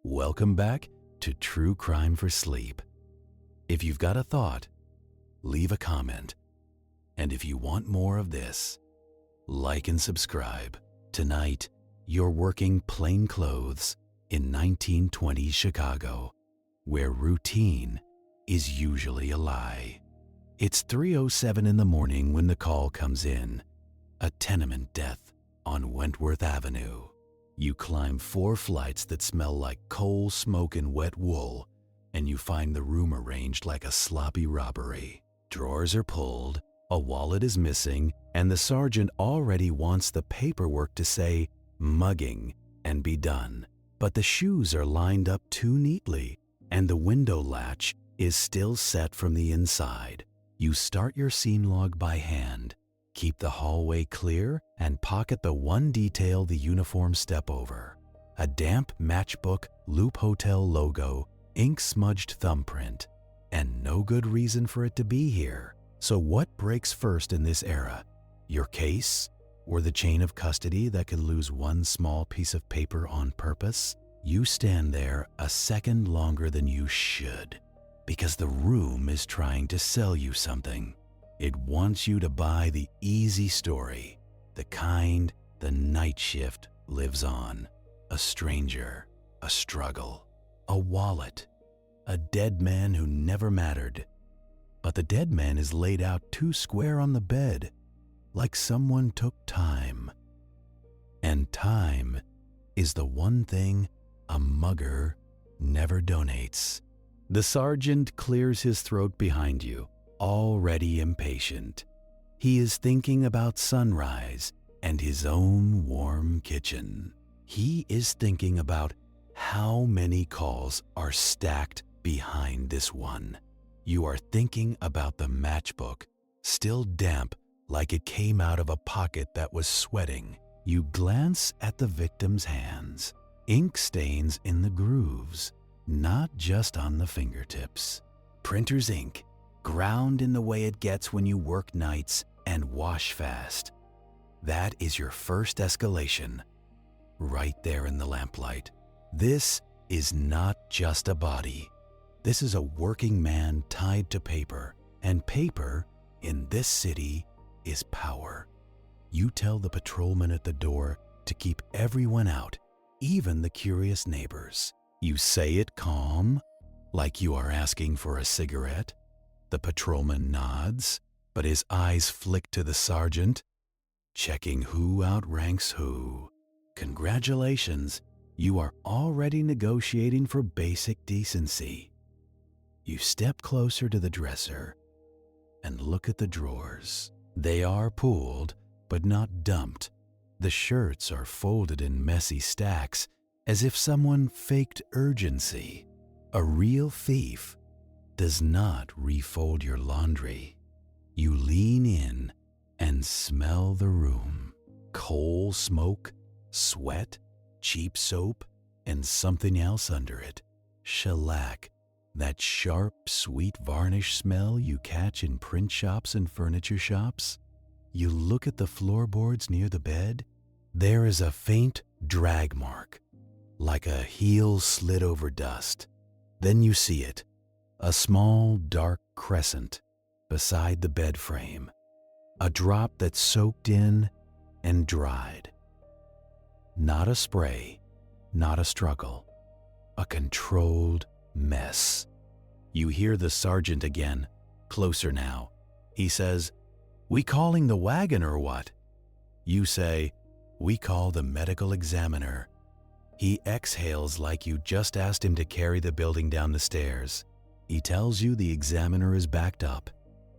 Welcome back to True Crime for Sleep. If you've got a thought, leave a comment. And if you want more of this, like and subscribe. Tonight, you're working plain clothes in 1920s Chicago, where routine is usually a lie. It's 3:07 in the morning when the call comes in. A tenement death on Wentworth Avenue. You climb 4 flights that smell like coal, smoke, and wet wool, and you find the room arranged like a sloppy robbery. Drawers are pulled, a wallet is missing, and the sergeant already wants the paperwork to say mugging and be done. But the shoes are lined up too neatly, and the window latch is still set from the inside. You start your scene log by hand, keep the hallway clear, and pocket the one detail the uniforms step over. A damp matchbook Loop Hotel logo, ink-smudged thumbprint, and no good reason for it to be here. So what breaks first in this era? Your case, or the chain of custody that could lose one small piece of paper on purpose? You stand there a second longer than you should, because the room is trying to sell you something. It wants you to buy the easy story, the kind the night shift lives on. A stranger, a struggle, a wallet, a dead man who never mattered. But the dead man is laid out too square on the bed, like someone took time. And time is the one thing a mugger never donates. The sergeant clears his throat behind you, already impatient. He is thinking about sunrise and his own warm kitchen. He is thinking about how many calls are stacked behind this one. You are thinking about the matchbook, still damp like it came out of a pocket that was sweating. You glance at the victim's hands. Ink stains in the grooves, not just on the fingertips. Printer's ink, ground in the way it gets when you work nights and wash fast. That is your first escalation, right there in the lamplight. This is not just a body. This is a working man tied to paper, and paper in this city is power. You tell the patrolman at the door to keep everyone out, even the curious neighbors. You say it calm, like you are asking for a cigarette. The patrolman nods, but his eyes flick to the sergeant, checking who outranks who. Congratulations, you are already negotiating for basic decency. You step closer to the dresser and look at the drawers. They are pulled, but not dumped. The shirts are folded in messy stacks, as if someone faked urgency. A real thief does not refold your laundry. You lean in and smell the room. Coal, smoke, sweat, cheap soap, and something else under it. Shellac, that sharp, sweet varnish smell you catch in print shops and furniture shops. You look at the floorboards near the bed. There is a faint drag mark, like a heel slid over dust. Then you see it, a small dark crescent beside the bed frame, a drop that soaked in and dried. Not a spray, not a struggle, a controlled mess. You hear the sergeant again, closer now. He says, "We calling the wagon or what?" You say, "We call the medical examiner." He exhales like you just asked him to carry the building down the stairs. He tells you the examiner is backed up,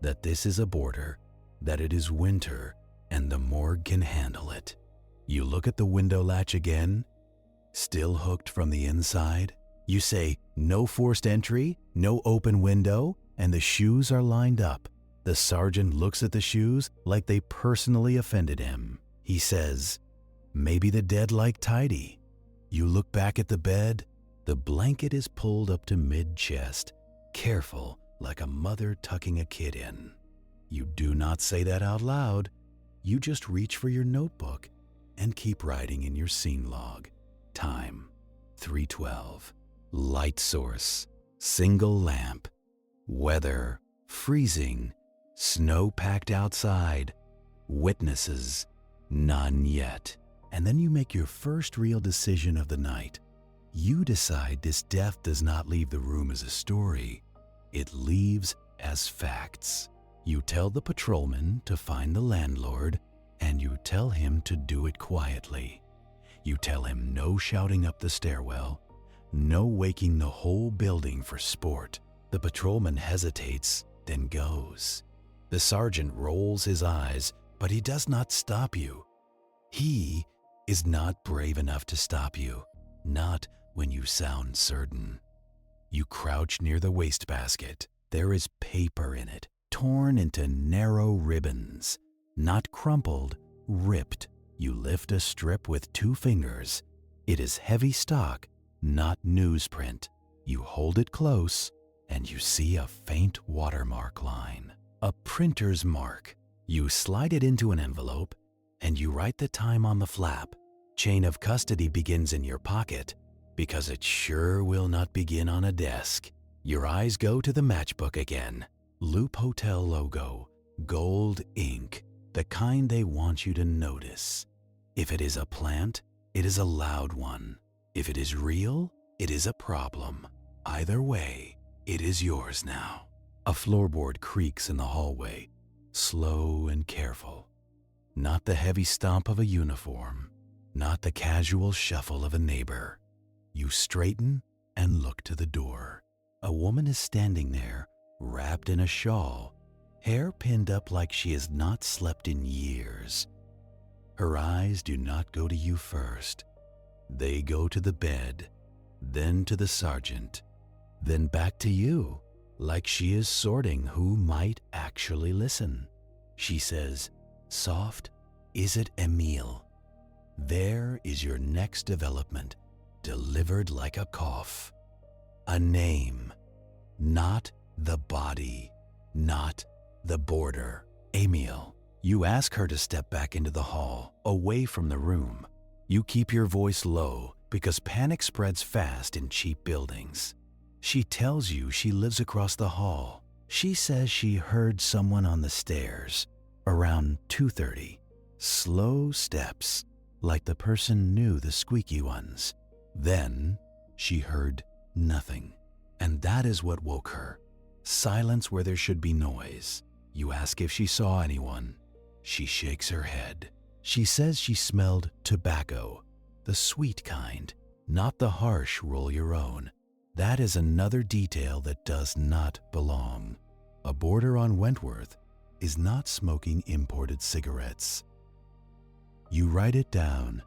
that this is a border, that it is winter, and the morgue can handle it. You look at the window latch again, still hooked from the inside. You say, "No forced entry, no open window," and the shoes are lined up. The sergeant looks at the shoes like they personally offended him. He says, "Maybe the dead like tidy." You look back at the bed. The blanket is pulled up to mid-chest, careful like a mother tucking a kid in. You do not say that out loud. You just reach for your notebook and keep writing in your scene log. Time. 312. Light source, single lamp. Weather, freezing. Snow packed outside. Witnesses, none yet. And then you make your first real decision of the night. You decide this death does not leave the room as a story. It leaves as facts. You tell the patrolman to find the landlord, and you tell him to do it quietly. You tell him no shouting up the stairwell, no waking the whole building for sport. The patrolman hesitates, then goes. The sergeant rolls his eyes, but he does not stop you. He is not brave enough to stop you, not when you sound certain. You crouch near the wastebasket. There is paper in it, torn into narrow ribbons, not crumpled, ripped. You lift a strip with 2 fingers. It is heavy stock, not newsprint. You hold it close, and you see a faint watermark line, a printer's mark. You slide it into an envelope, and you write the time on the flap. Chain of custody begins in your pocket, because it sure will not begin on a desk. Your eyes go to the matchbook again. Loop Hotel logo, gold ink, the kind they want you to notice. If it is a plant, it is a loud one. If it is real, it is a problem. Either way, it is yours now. A floorboard creaks in the hallway, slow and careful. Not the heavy stomp of a uniform, not the casual shuffle of a neighbor. You straighten and look to the door. A woman is standing there, wrapped in a shawl, hair pinned up like she has not slept in years. Her eyes do not go to you first. They go to the bed, then to the sergeant, then back to you, like she is sorting who might actually listen. She says, soft, is it Emile? There is your next development, delivered like a cough. A name, not the body, not the border. Emile. You ask her to step back into the hall, away from the room. You keep your voice low because panic spreads fast in cheap buildings. She tells you she lives across the hall. She says she heard someone on the stairs around 2:30. Slow steps, like the person knew the squeaky ones. Then she heard nothing, and that is what woke her. Silence where there should be noise. You ask if she saw anyone. She shakes her head. She says she smelled tobacco, the sweet kind, not the harsh roll your own. That is another detail that does not belong. A boarder on Wentworth is not smoking imported cigarettes. You write it down.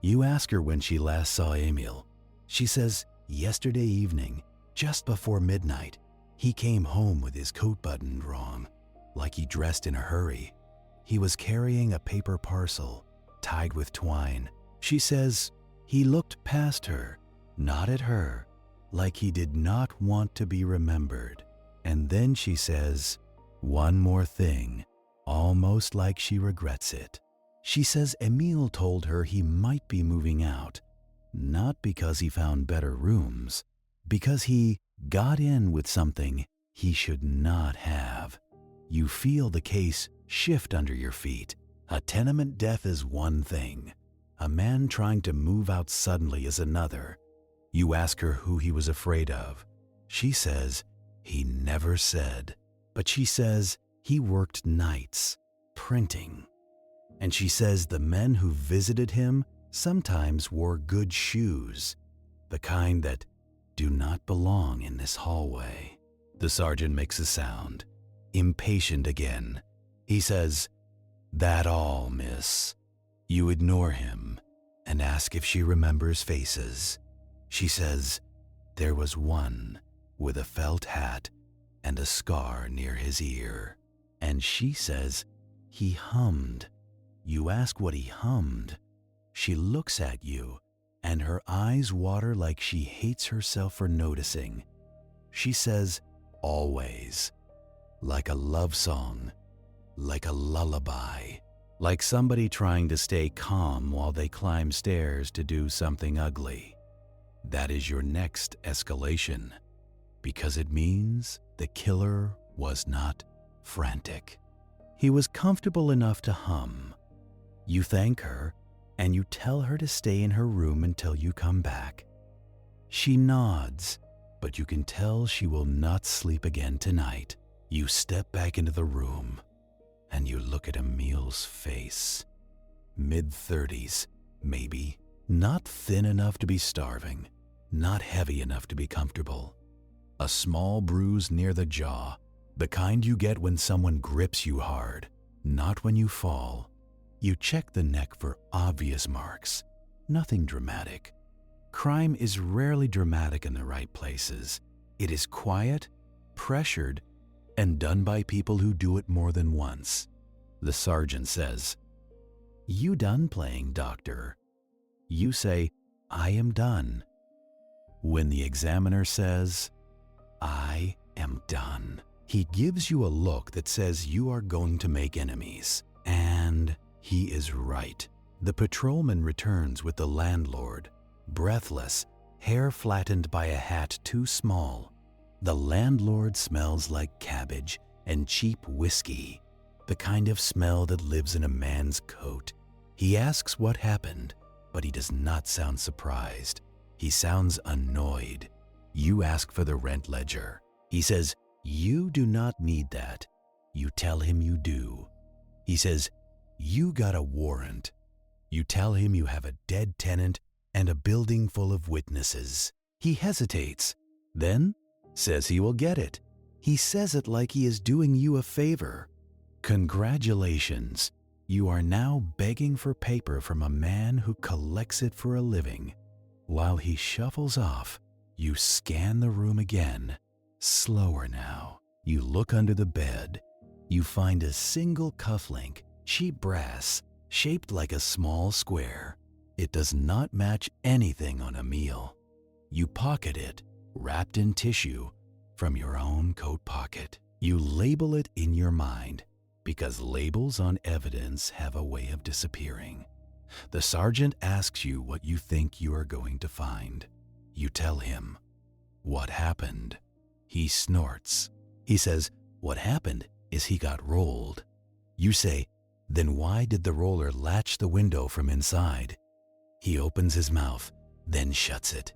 You ask her when she last saw Emile. She says, yesterday evening, just before midnight, he came home with his coat buttoned wrong, like he dressed in a hurry. He was carrying a paper parcel, tied with twine. She says he looked past her, not at her, like he did not want to be remembered. And then she says, one more thing, almost like she regrets it. She says Emile told her he might be moving out, not because he found better rooms, because he got in with something he should not have. You feel the case shift under your feet. A tenement death is one thing. A man trying to move out suddenly is another. You ask her who he was afraid of. She says he never said, but she says he worked nights, printing. And she says the men who visited him sometimes wore good shoes, the kind that do not belong in this hallway. The sergeant makes a sound, impatient again. He says, that all, miss. You ignore him and ask if she remembers faces. She says, there was one with a felt hat and a scar near his ear. And she says, he hummed. You ask what he hummed. She looks at you, and her eyes water like she hates herself for noticing. She says, always. Like a love song, like a lullaby, like somebody trying to stay calm while they climb stairs to do something ugly. that is your next escalation, because it means the killer was not frantic. He was comfortable enough to hum. You thank her, and you tell her to stay in her room until you come back. She nods, but you can tell she will not sleep again tonight. You step back into the room, and you look at Emil's face. Mid-30s, maybe. Not thin enough to be starving, not heavy enough to be comfortable. A small bruise near the jaw, the kind you get when someone grips you hard, not when you fall. You check the neck for obvious marks, nothing dramatic. Crime is rarely dramatic in the right places. It is quiet, pressured, and done by people who do it more than once. The sergeant says, "You done playing, doctor?" You say, "I am done." When the examiner says, "I am done," he gives you a look that says you are going to make enemies. And he is right. The patrolman returns with the landlord, breathless, hair flattened by a hat too small. The landlord smells like cabbage and cheap whiskey, the kind of smell that lives in a man's coat. He asks what happened, but he does not sound surprised. He sounds annoyed. You ask for the rent ledger. He says, "You do not need that." You tell him you do. He says, "You got a warrant." You tell him you have a dead tenant and a building full of witnesses. He hesitates, then says he will get it. He says it like he is doing you a favor. Congratulations. You are now begging for paper from a man who collects it for a living. While he shuffles off, you scan the room again. Slower now. You look under the bed. You find a single cufflink, cheap brass, shaped like a small square. It does not match anything on Emil. You pocket it, wrapped in tissue, from your own coat pocket. You label it in your mind, because labels on evidence have a way of disappearing. The sergeant asks you what you think you are going to find. You tell him. What happened? He snorts. He says, what happened is he got rolled. You say, then why did the roller latch the window from inside? He opens his mouth, then shuts it.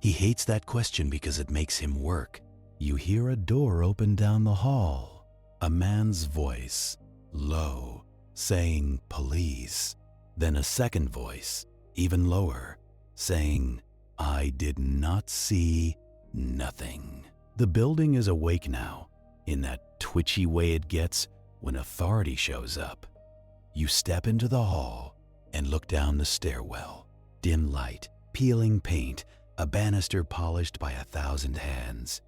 He hates that question because it makes him work. You hear a door open down the hall. A man's voice, low, saying, "Police." Then a second voice, even lower, saying, "I did not see nothing." The building is awake now, in that twitchy way it gets when authority shows up. You step into the hall and look down the stairwell. Dim light, peeling paint, a banister polished by 1,000 hands.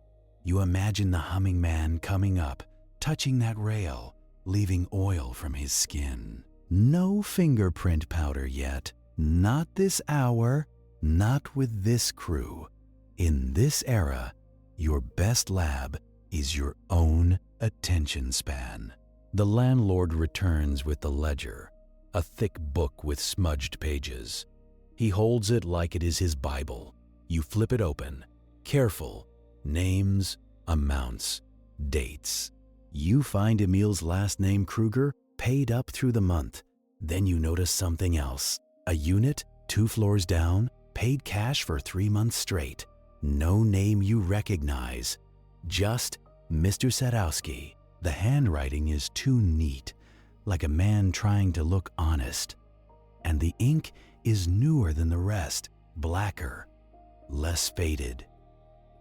You imagine the humming man coming up, touching that rail, leaving oil from his skin. No fingerprint powder yet. Not this hour, not with this crew. In this era, your best lab is your own attention span. The landlord returns with the ledger, a thick book with smudged pages. He holds it like it is his Bible. You flip it open. Careful. Names, amounts, dates. You find Emil's last name, Kruger, paid up through the month. Then you notice something else. A unit, 2 floors down, paid cash for 3 months straight. No name you recognize. Just Mr. Sadowski. The handwriting is too neat, like a man trying to look honest. And the ink is newer than the rest, blacker, less faded.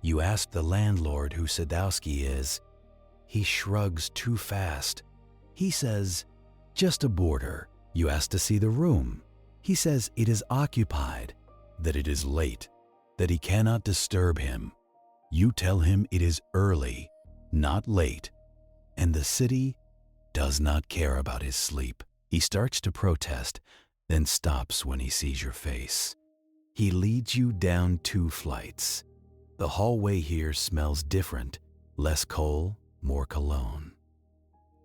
You ask the landlord who Sadowski is. He shrugs too fast. He says, "Just a boarder." You ask to see the room. He says it is occupied, that it is late, that he cannot disturb him. You tell him it is early, not late, and the city does not care about his sleep. He starts to protest, then stops when he sees your face. He leads you down 2 flights. The hallway here smells different, less coal, more cologne.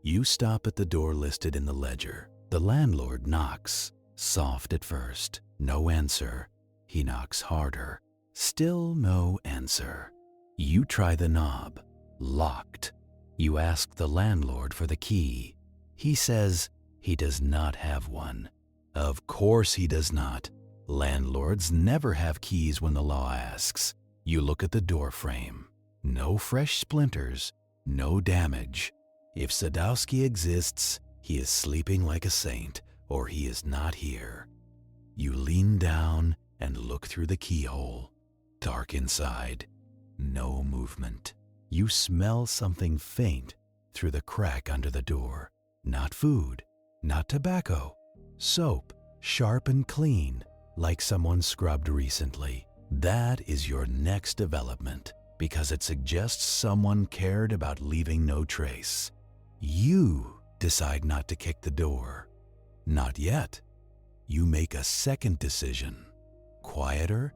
You stop at the door listed in the ledger. The landlord knocks, soft at first. No answer. He knocks harder, Still no answer. You try the knob. Locked. You ask the landlord for the key. He says he does not have one. Of course he does not. Landlords never have keys when the law asks. You look at the door frame. No fresh splinters, no damage. If Sadowski exists, he is sleeping like a saint, or he is not here. You lean down and look through the keyhole. Dark inside. No movement. You smell something faint through the crack under the door. Not food, not tobacco. Soap, sharp and clean, like someone scrubbed recently. That is your next development, because it suggests someone cared about leaving no trace. You decide not to kick the door. Not yet. You make a second decision. Quieter,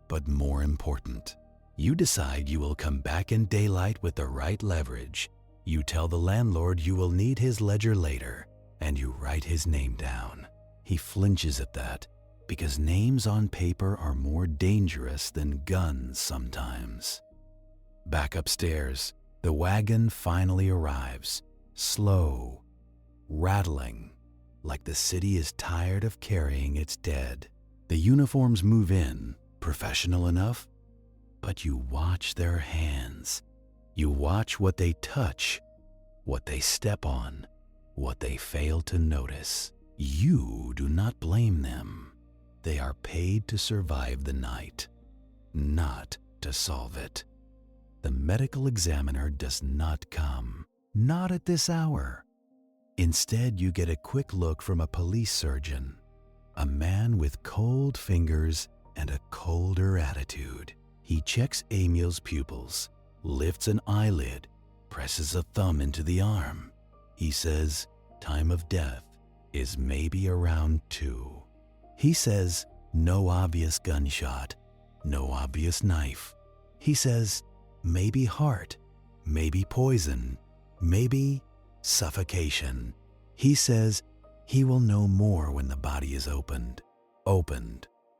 but more important. You decide you will come back in daylight with the right leverage. You tell the landlord you will need his ledger later, and you write his name down. He flinches at that, because names on paper are more dangerous than guns sometimes. Back upstairs, the wagon finally arrives. Slow, rattling, like the city is tired of carrying its dead. The uniforms move in, professional enough, but you watch their hands. You watch what they touch, what they step on, what they fail to notice. You do not blame them. They are paid to survive the night, not to solve it. The medical examiner does not come, not at this hour. Instead, you get a quick look from a police surgeon, a man with cold fingers and a colder attitude. He checks Emil's pupils, lifts an eyelid, presses a thumb into the arm. He says, time of death is maybe around 2. He says, no obvious gunshot, no obvious knife. He says, maybe heart, maybe poison, maybe suffocation. He says he will know more when the body is opened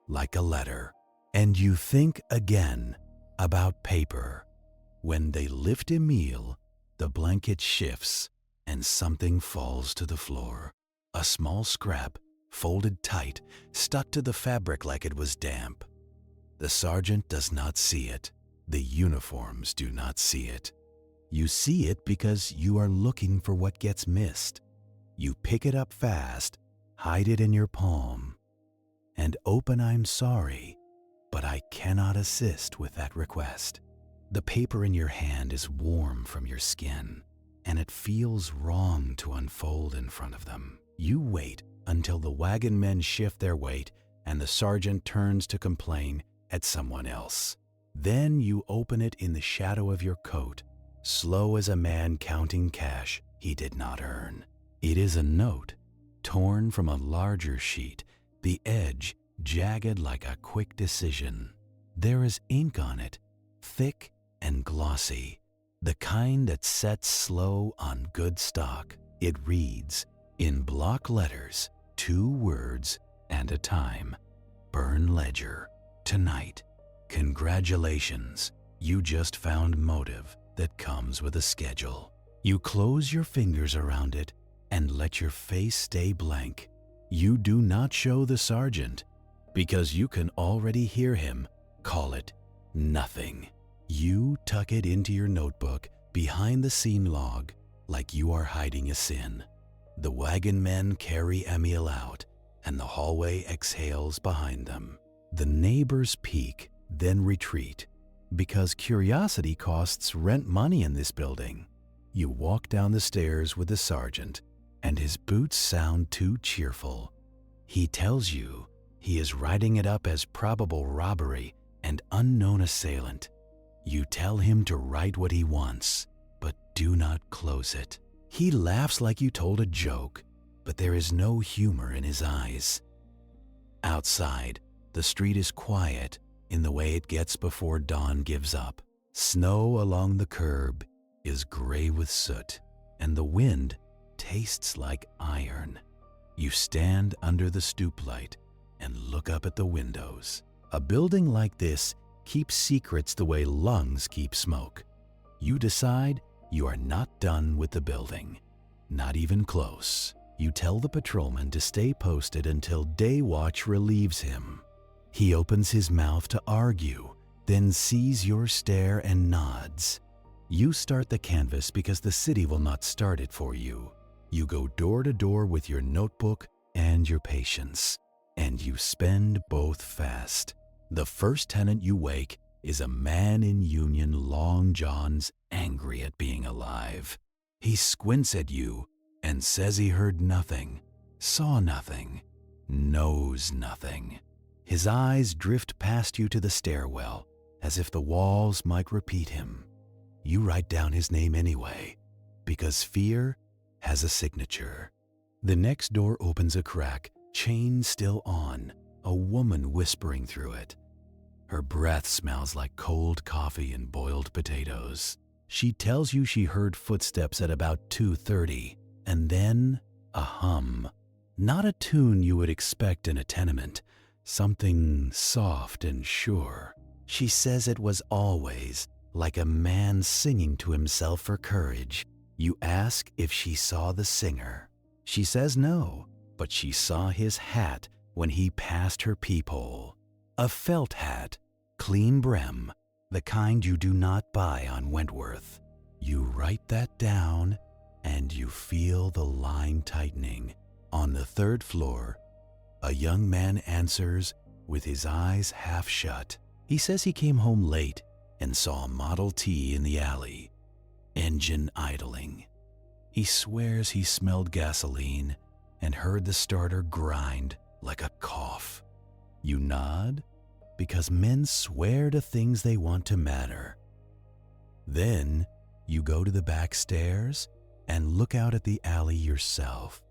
like a letter. And you think again about paper. When they lift Emile, the blanket shifts and something falls to the floor. A small scrap, folded tight, stuck to the fabric like it was damp. The sergeant does not see it. The uniforms do not see it. You see it because you are looking for what gets missed. You pick it up fast, hide it in your palm, and open I'm sorry, but I cannot assist with that request. The paper in your hand is warm from your skin, and it feels wrong to unfold in front of them. You wait until the wagon men shift their weight and the sergeant turns to complain at someone else. Then you open it in the shadow of your coat, slow as a man counting cash he did not earn. It is a note, torn from a larger sheet, the edge jagged like a quick decision. There is ink on it, thick and glossy, the kind that sets slow on good stock. It reads, in block letters, 2 words and a time. Burn ledger, tonight. Congratulations, you just found motive that comes with a schedule. You close your fingers around it and let your face stay blank. You do not show the sergeant, because you can already hear him call it nothing. You tuck it into your notebook behind the scene log like you are hiding a sin. The wagon men carry Emile out, and the hallway exhales behind them. The neighbors peek, then retreat, because curiosity costs rent money in this building. You walk down the stairs with the sergeant, and his boots sound too cheerful. He tells you he is writing it up as probable robbery and unknown assailant. You tell him to write what he wants, but do not close it. He laughs like you told a joke, but there is no humor in his eyes. Outside, the street is quiet in the way it gets before dawn gives up. Snow along the curb is gray with soot, and the wind tastes like iron. You stand under the stoop light and look up at the windows. A building like this keep secrets the way lungs keep smoke. You decide you are not done with the building. Not even close. You tell the patrolman to stay posted until day watch relieves him. He opens his mouth to argue, then sees your stare and nods. You start the canvass because the city will not start it for you. You go door to door with your notebook and your patience, and you spend both fast. The first tenant you wake is a man in Union long johns, angry at being alive. He squints at you and says he heard nothing, saw nothing, knows nothing. His eyes drift past you to the stairwell, as if the walls might repeat him. You write down his name anyway, because fear has a signature. The next door opens a crack, chain still on, a woman whispering through it. Her breath smells like cold coffee and boiled potatoes. She tells you she heard footsteps at about 2:30, and then a hum. Not a tune you would expect in a tenement, something soft and sure. She says it was always like a man singing to himself for courage. You ask if she saw the singer. She says no, but she saw his hat when he passed her peephole. A felt hat, clean brim, the kind you do not buy on Wentworth. You write that down and you feel the line tightening. On the 3rd floor, a young man answers with his eyes half shut. He says he came home late and saw a Model T in the alley, engine idling. He swears he smelled gasoline and heard the starter grind like a cough. You nod because men swear to things they want to matter. Then you go to the back stairs and look out at the alley yourself.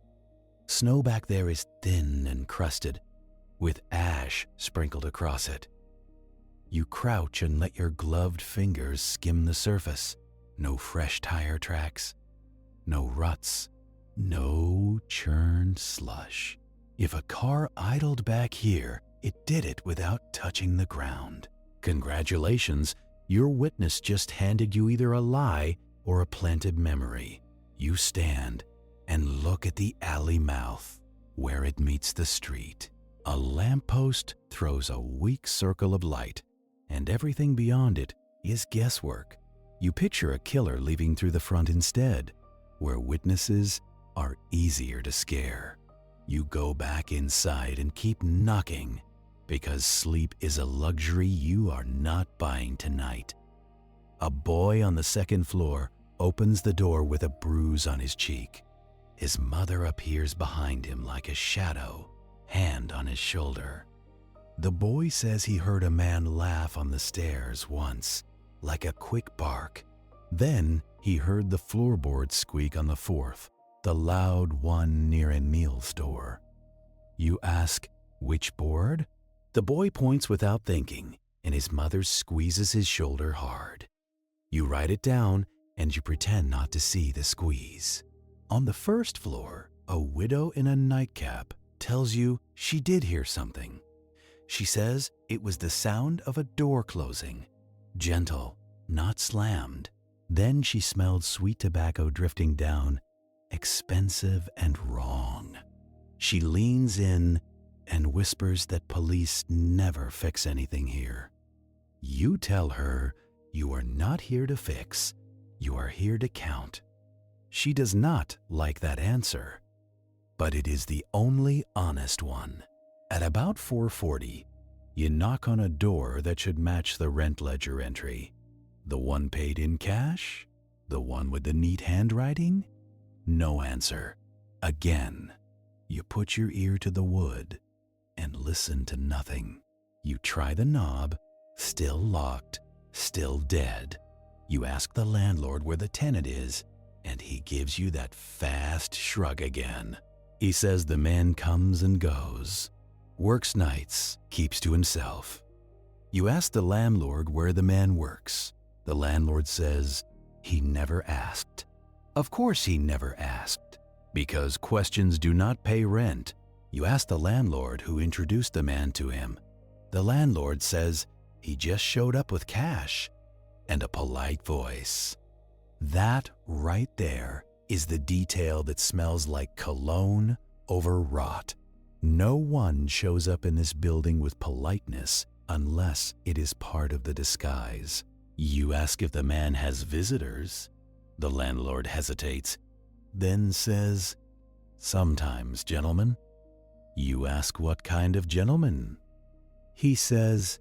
Snow back there is thin and crusted, with ash sprinkled across it. You crouch and let your gloved fingers skim the surface. No fresh tire tracks, no ruts, no churned slush. If a car idled back here, it did it without touching the ground. Congratulations, your witness just handed you either a lie or a planted memory. You stand and look at the alley mouth where it meets the street. A lamppost throws a weak circle of light, and everything beyond it is guesswork. You picture a killer leaving through the front instead, where witnesses are easier to scare. You go back inside and keep knocking, because sleep is a luxury you are not buying tonight. A boy on the 2nd floor opens the door with a bruise on his cheek. His mother appears behind him like a shadow, hand on his shoulder. The boy says he heard a man laugh on the stairs once, like a quick bark. Then he heard the floorboard squeak on the 4th, the loud one near Emil's door. You ask, which board? The boy points without thinking, and his mother squeezes his shoulder hard. You write it down, and you pretend not to see the squeeze. On the 1st floor, a widow in a nightcap tells you she did hear something. She says it was the sound of a door closing, gentle, not slammed. Then she smelled sweet tobacco drifting down, expensive and wrong. She leans in and whispers that police never fix anything here. You tell her you are not here to fix, you are here to count. She does not like that answer, but it is the only honest one. At about 4:40, you knock on a door that should match the rent ledger entry. The one paid in cash? The one with the neat handwriting? No answer. Again, you put your ear to the wood and listen to nothing. You try the knob, still locked, still dead. You ask the landlord where the tenant is, and he gives you that fast shrug again. He says the man comes and goes, works nights, keeps to himself. You ask the landlord where the man works. The landlord says he never asked. Of course he never asked, because questions do not pay rent. You ask the landlord who introduced the man to him. The landlord says He just showed up with cash and a polite voice. That right there is the detail that smells like cologne overwrought. No one shows up in this building with politeness unless it is part of the disguise. You ask if the man has visitors. The landlord hesitates, then says, "Sometimes, gentlemen." You ask what kind of gentlemen. He says,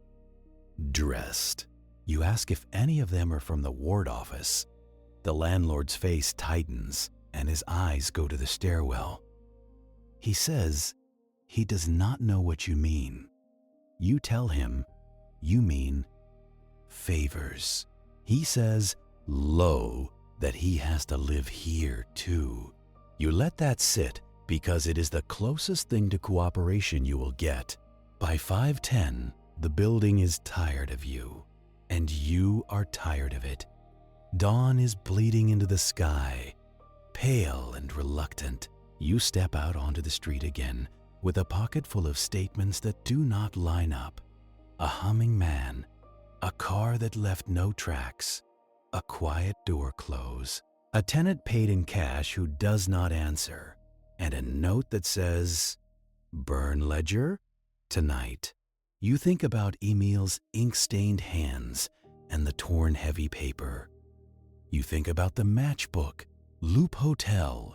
"Dressed." You ask if any of them are from the ward office. The landlord's face tightens and his eyes go to the stairwell. He says he does not know what you mean. You tell him you mean favors. He says, low, that he has to live here too. You let that sit because it is the closest thing to cooperation you will get. By 5:10, the building is tired of you, and you are tired of it. Dawn is bleeding into the sky. Pale and reluctant, you step out onto the street again with a pocket full of statements that do not line up. A humming man, a car that left no tracks, a quiet door close, a tenant paid in cash who does not answer, and a note that says, "Burn ledger, tonight." You think about Emil's ink-stained hands and the torn heavy paper. You think about the matchbook, Loop Hotel,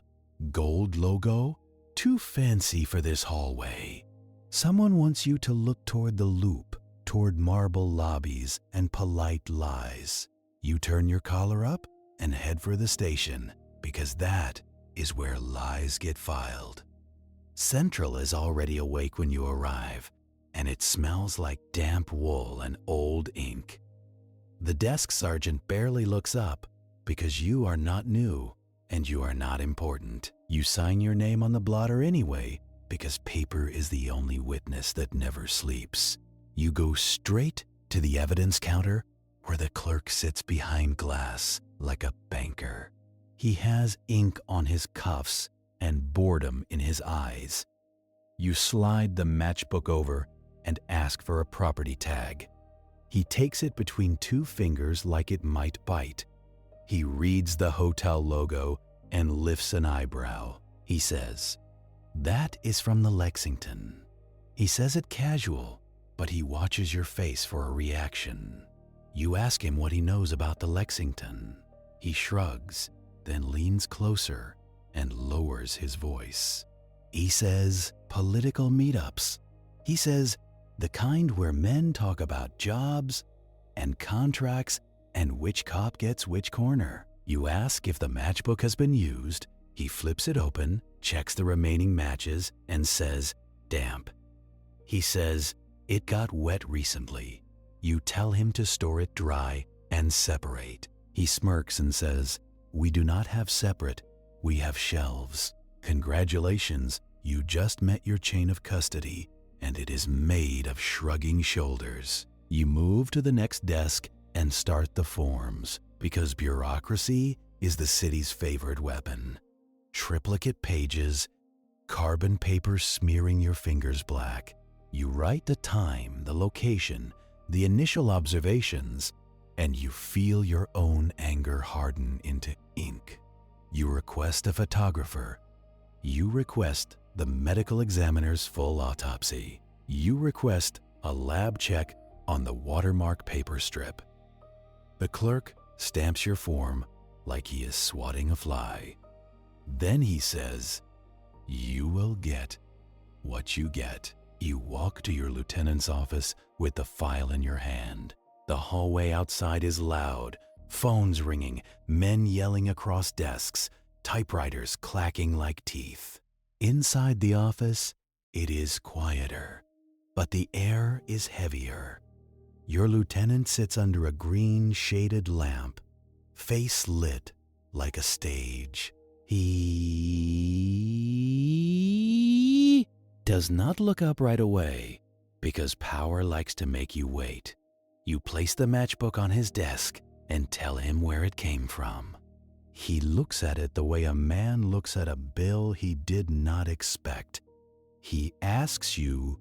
gold logo, too fancy for this hallway. Someone wants you to look toward the loop, toward marble lobbies and polite lies. You turn your collar up and head for the station because that is where lies get filed. Central is already awake when you arrive, and it smells like damp wool and old ink. The desk sergeant barely looks up because you are not new and you are not important. You sign your name on the blotter anyway because paper is the only witness that never sleeps. You go straight to the evidence counter where the clerk sits behind glass like a banker. He has ink on his cuffs and boredom in his eyes. You slide the matchbook over and ask for a property tag. He takes it between two fingers like it might bite. He reads the hotel logo and lifts an eyebrow. He says, "That is from the Lexington." He says it casual, but he watches your face for a reaction. You ask him what he knows about the Lexington. He shrugs, then leans closer and lowers his voice. He says, "Political meetups." He says, "The kind where men talk about jobs and contracts and which cop gets which corner." You ask if the matchbook has been used. He flips it open, checks the remaining matches, and says, "Damp." He says, "It got wet recently." You tell him to store it dry and separate. He smirks and says, "We do not have separate, we have shelves. Congratulations, you just met your chain of custody, and it is made of shrugging shoulders." You move to the next desk and start the forms, because bureaucracy is the city's favorite weapon. Triplicate pages, carbon paper smearing your fingers black. You write the time, the location, the initial observations, and you feel your own anger harden into ink. You request a photographer. You request the medical examiner's full autopsy. You request a lab check on the watermark paper strip. The clerk stamps your form like he is swatting a fly. Then he says, "You will get what you get." You walk to your lieutenant's office with the file in your hand. The hallway outside is loud, phones ringing, men yelling across desks, typewriters clacking like teeth. Inside the office, it is quieter, but the air is heavier. Your lieutenant sits under a green shaded lamp, face lit like a stage. He does not look up right away because power likes to make you wait. You place the matchbook on his desk and tell him where it came from. He looks at it the way a man looks at a bill he did not expect. He asks you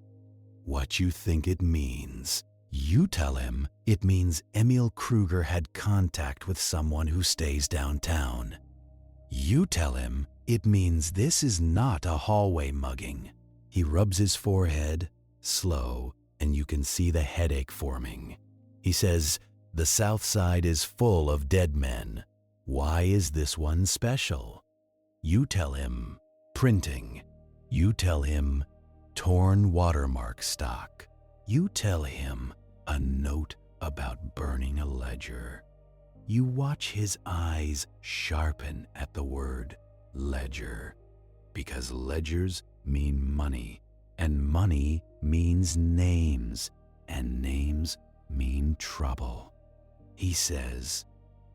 what you think it means. You tell him it means Emil Kruger had contact with someone who stays downtown. You tell him it means this is not a hallway mugging. He rubs his forehead, slow, and you can see the headache forming. He says, the South Side is full of dead men. Why is this one special? You tell him, printing. You tell him, torn watermark stock. You tell him, a note about burning a ledger. You watch his eyes sharpen at the word ledger, because ledgers mean money, and money means names, and names mean trouble. He says,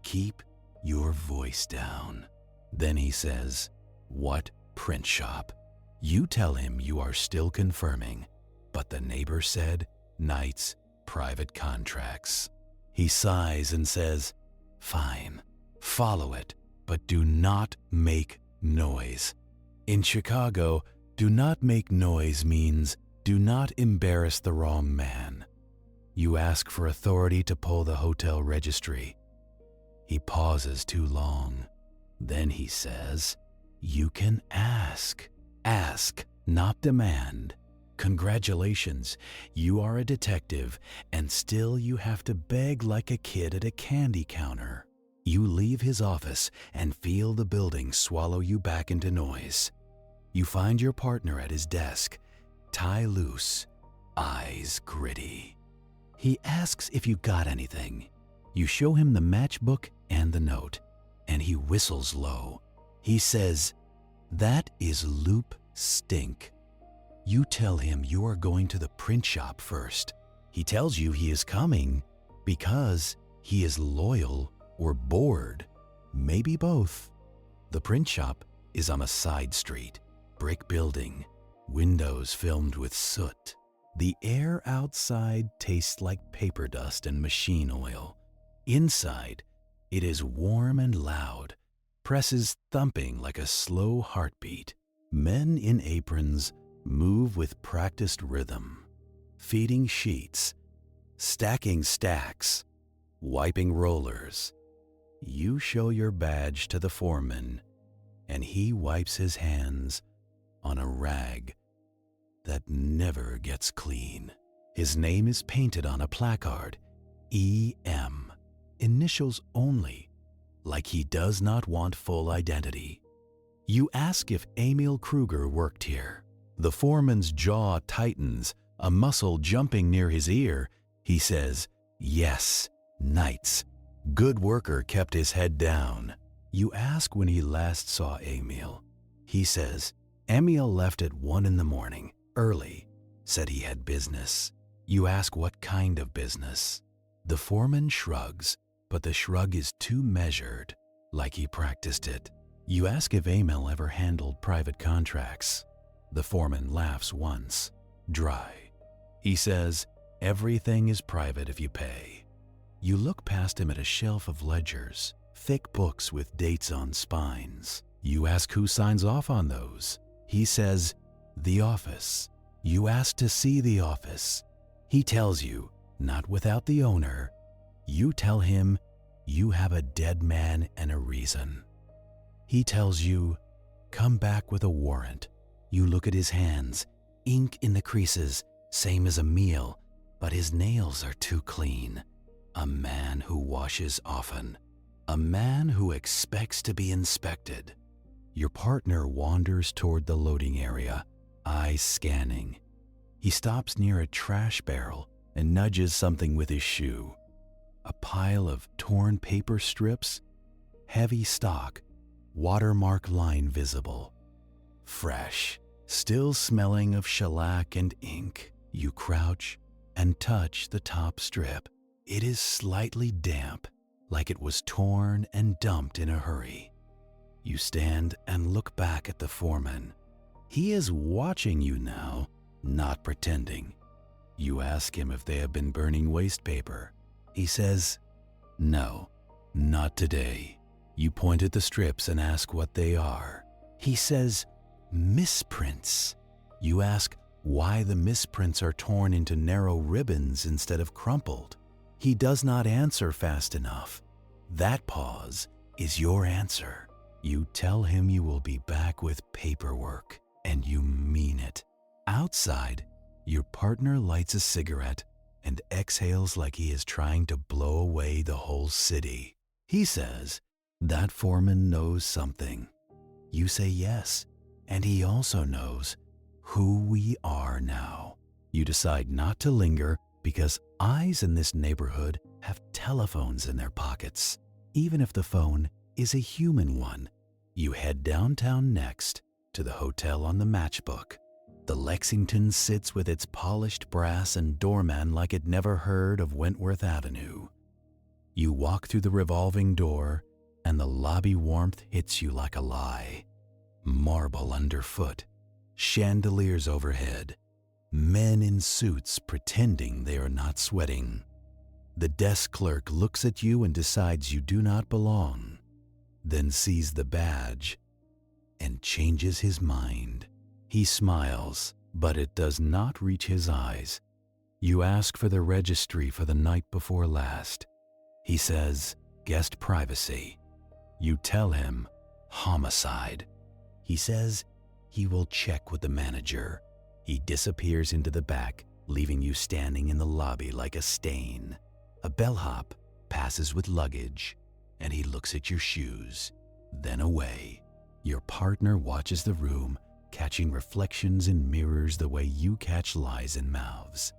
keep your voice down. Then he says, what print shop? You tell him you are still confirming, but the neighbor said, Knight's private contracts. He sighs and says, fine, follow it, but do not make noise. In Chicago, do not make noise means do not embarrass the wrong man. You ask for authority to pull the hotel registry. He pauses too long. Then he says, you can ask. Ask, not demand. Congratulations, you are a detective, and still you have to beg like a kid at a candy counter. You leave his office and feel the building swallow you back into noise. You find your partner at his desk, tie loose, eyes gritty. He asks if you got anything. You show him the matchbook and the note, and he whistles low. He says, that is loop stink. You tell him you are going to the print shop first. He tells you he is coming because he is loyal or bored, maybe both. The print shop is on a side street, brick building, windows filmed with soot. The air outside tastes like paper dust and machine oil. Inside, it is warm and loud, presses thumping like a slow heartbeat. Men in aprons move with practiced rhythm, feeding sheets, stacking stacks, wiping rollers. You show your badge to the foreman, and he wipes his hands on a rag that never gets clean. His name is painted on a placard, E.M., initials only, like he does not want full identity. You ask if Emil Kruger worked here. The foreman's jaw tightens, a muscle jumping near his ear. He says, yes, Knight's. Good worker kept his head down. You ask when he last saw Emil. He says, Emil left at 1 a.m, early, said he had business. You ask what kind of business. The foreman shrugs, but the shrug is too measured, like he practiced it. You ask if Emil ever handled private contracts. The foreman laughs once, dry. He says, everything is private if you pay. You look past him at a shelf of ledgers, thick books with dates on spines. You ask who signs off on those. He says, the office. You ask to see the office. He tells you, not without the owner. You tell him you have a dead man and a reason. He tells you, come back with a warrant. You look at his hands, ink in the creases, same as Emil, but his nails are too clean. A man who washes often. A man who expects to be inspected. Your partner wanders toward the loading area, eyes scanning. He stops near a trash barrel and nudges something with his shoe. A pile of torn paper strips, heavy stock, watermark line visible. Fresh, still smelling of shellac and ink. You crouch and touch the top strip. It is slightly damp, like it was torn and dumped in a hurry. You stand and look back at the foreman. He is watching you now, not pretending. You ask him if they have been burning waste paper. He says, no, not today. You point at the strips and ask what they are. He says, misprints. You ask, why the misprints are torn into narrow ribbons instead of crumpled. He does not answer fast enough. That pause is your answer. You tell him you will be back with paperwork, and you mean it. Outside, your partner lights a cigarette and exhales like he is trying to blow away the whole city. He says, "That foreman knows something." You say yes, and he also knows who we are now. You decide not to linger because eyes in this neighborhood have telephones in their pockets. Even if the phone is a human one. You head downtown next to the hotel on the matchbook. The Lexington sits with its polished brass and doorman like it never heard of Wentworth Avenue. You walk through the revolving door and the lobby warmth hits you like a lie. Marble underfoot, chandeliers overhead, men in suits pretending they are not sweating. The desk clerk looks at you and decides you do not belong, then sees the badge and changes his mind. He smiles, but it does not reach his eyes. You ask for the registry for the night before last. He says, "Guest privacy." You tell him, "Homicide." He says he will check with the manager. He disappears into the back, leaving you standing in the lobby like a stain. A bellhop passes with luggage, and he looks at your shoes, then away. Your partner watches the room, catching reflections in mirrors the way you catch lies in mouths.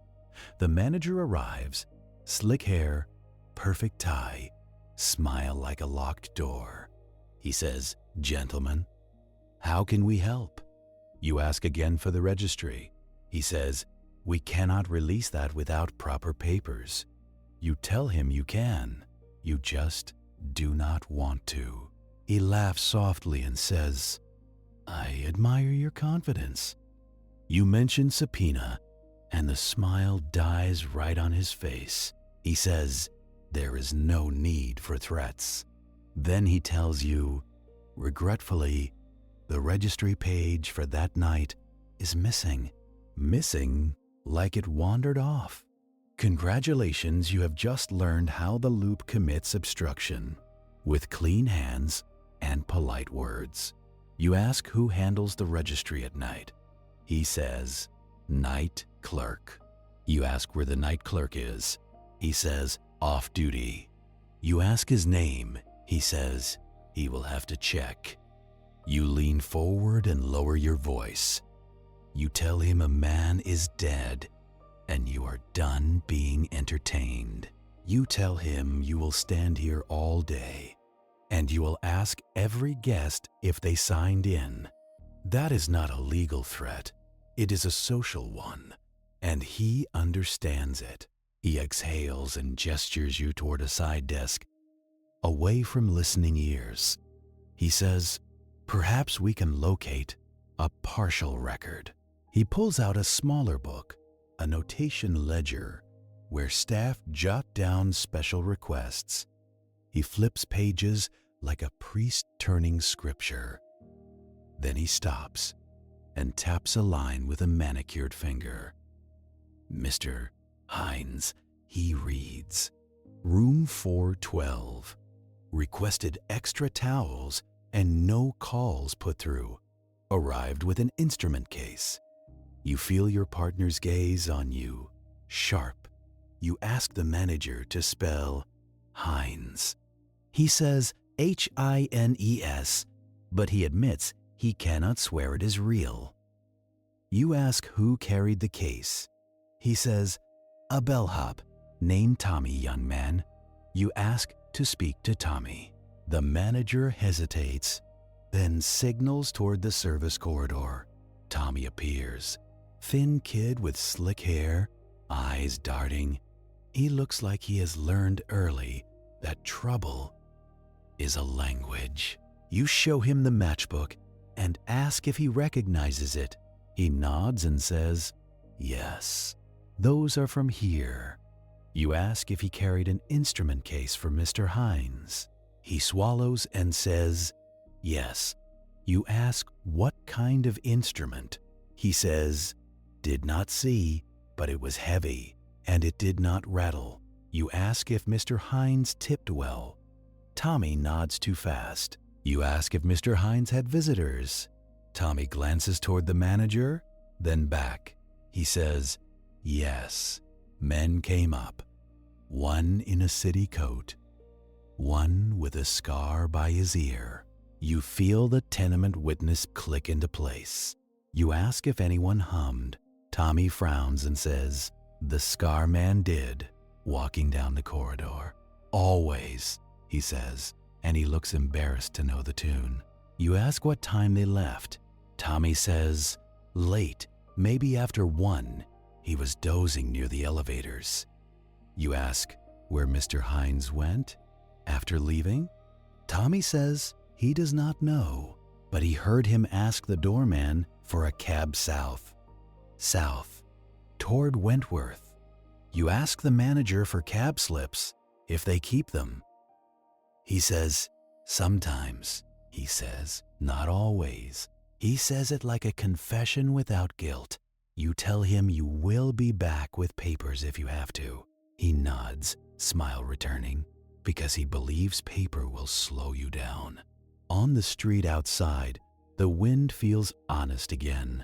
The manager arrives, slick hair, perfect tie, smile like a locked door. He says, "Gentlemen, how can we help?" You ask again for the registry. He says, "We cannot release that without proper papers." You tell him you can. You just do not want to. He laughs softly and says, "I admire your confidence." You mention subpoena, and the smile dies right on his face. He says, "There is no need for threats." Then he tells you, regretfully, the registry page for that night is missing. Missing like it wandered off. Congratulations, you have just learned how the loop commits obstruction. With clean hands and polite words. You ask who handles the registry at night. He says, "Night clerk." You ask where the night clerk is. He says, "Off duty." You ask his name. He says, "He will have to check." You lean forward and lower your voice. You tell him a man is dead, and you are done being entertained. You tell him you will stand here all day, and you will ask every guest if they signed in. That is not a legal threat. It is a social one, and he understands it. He exhales and gestures you toward a side desk, away from listening ears. He says, "Perhaps we can locate a partial record." He pulls out a smaller book, a notation ledger, where staff jot down special requests. He flips pages like a priest turning scripture. Then he stops and taps a line with a manicured finger. "Mr. Hines," he reads, "Room 412. Requested extra towels and no calls put through. Arrived with an instrument case." You feel your partner's gaze on you, sharp. You ask the manager to spell Hines. He says Hines, but he admits he cannot swear it is real. You ask who carried the case. He says, "A bellhop named Tommy, young man." You ask to speak to Tommy. The manager hesitates, then signals toward the service corridor. Tommy appears. Thin kid with slick hair, eyes darting. He looks like he has learned early that trouble is a language. You show him the matchbook and ask if he recognizes it. He nods and says, "Yes, those are from here." You ask if he carried an instrument case for Mr. Hines. He swallows and says, "Yes." You ask what kind of instrument. He says, Did not see, but it was heavy, and it did not rattle. You ask if Mr. Hines tipped well. Tommy nods too fast. You ask if Mr. Hines had visitors. Tommy glances toward the manager, then back. He says, yes, men came up. One in a city coat. One with a scar by his ear. You feel the tenement witness click into place. You ask if anyone hummed. Tommy frowns and says, the scar man did, walking down the corridor. Always, he says, and he looks embarrassed to know the tune. You ask what time they left. Tommy says, late, maybe after 1. He was dozing near the elevators. You ask where Mr. Hines went after leaving. Tommy says he does not know, but he heard him ask the doorman for a cab south, toward Wentworth. You ask the manager for cab slips, if they keep them. He says, sometimes. He says, not always. He says it like a confession without guilt. You tell him you will be back with papers if you have to. He nods, smile returning, because he believes paper will slow you down. On the street outside, the wind feels honest again.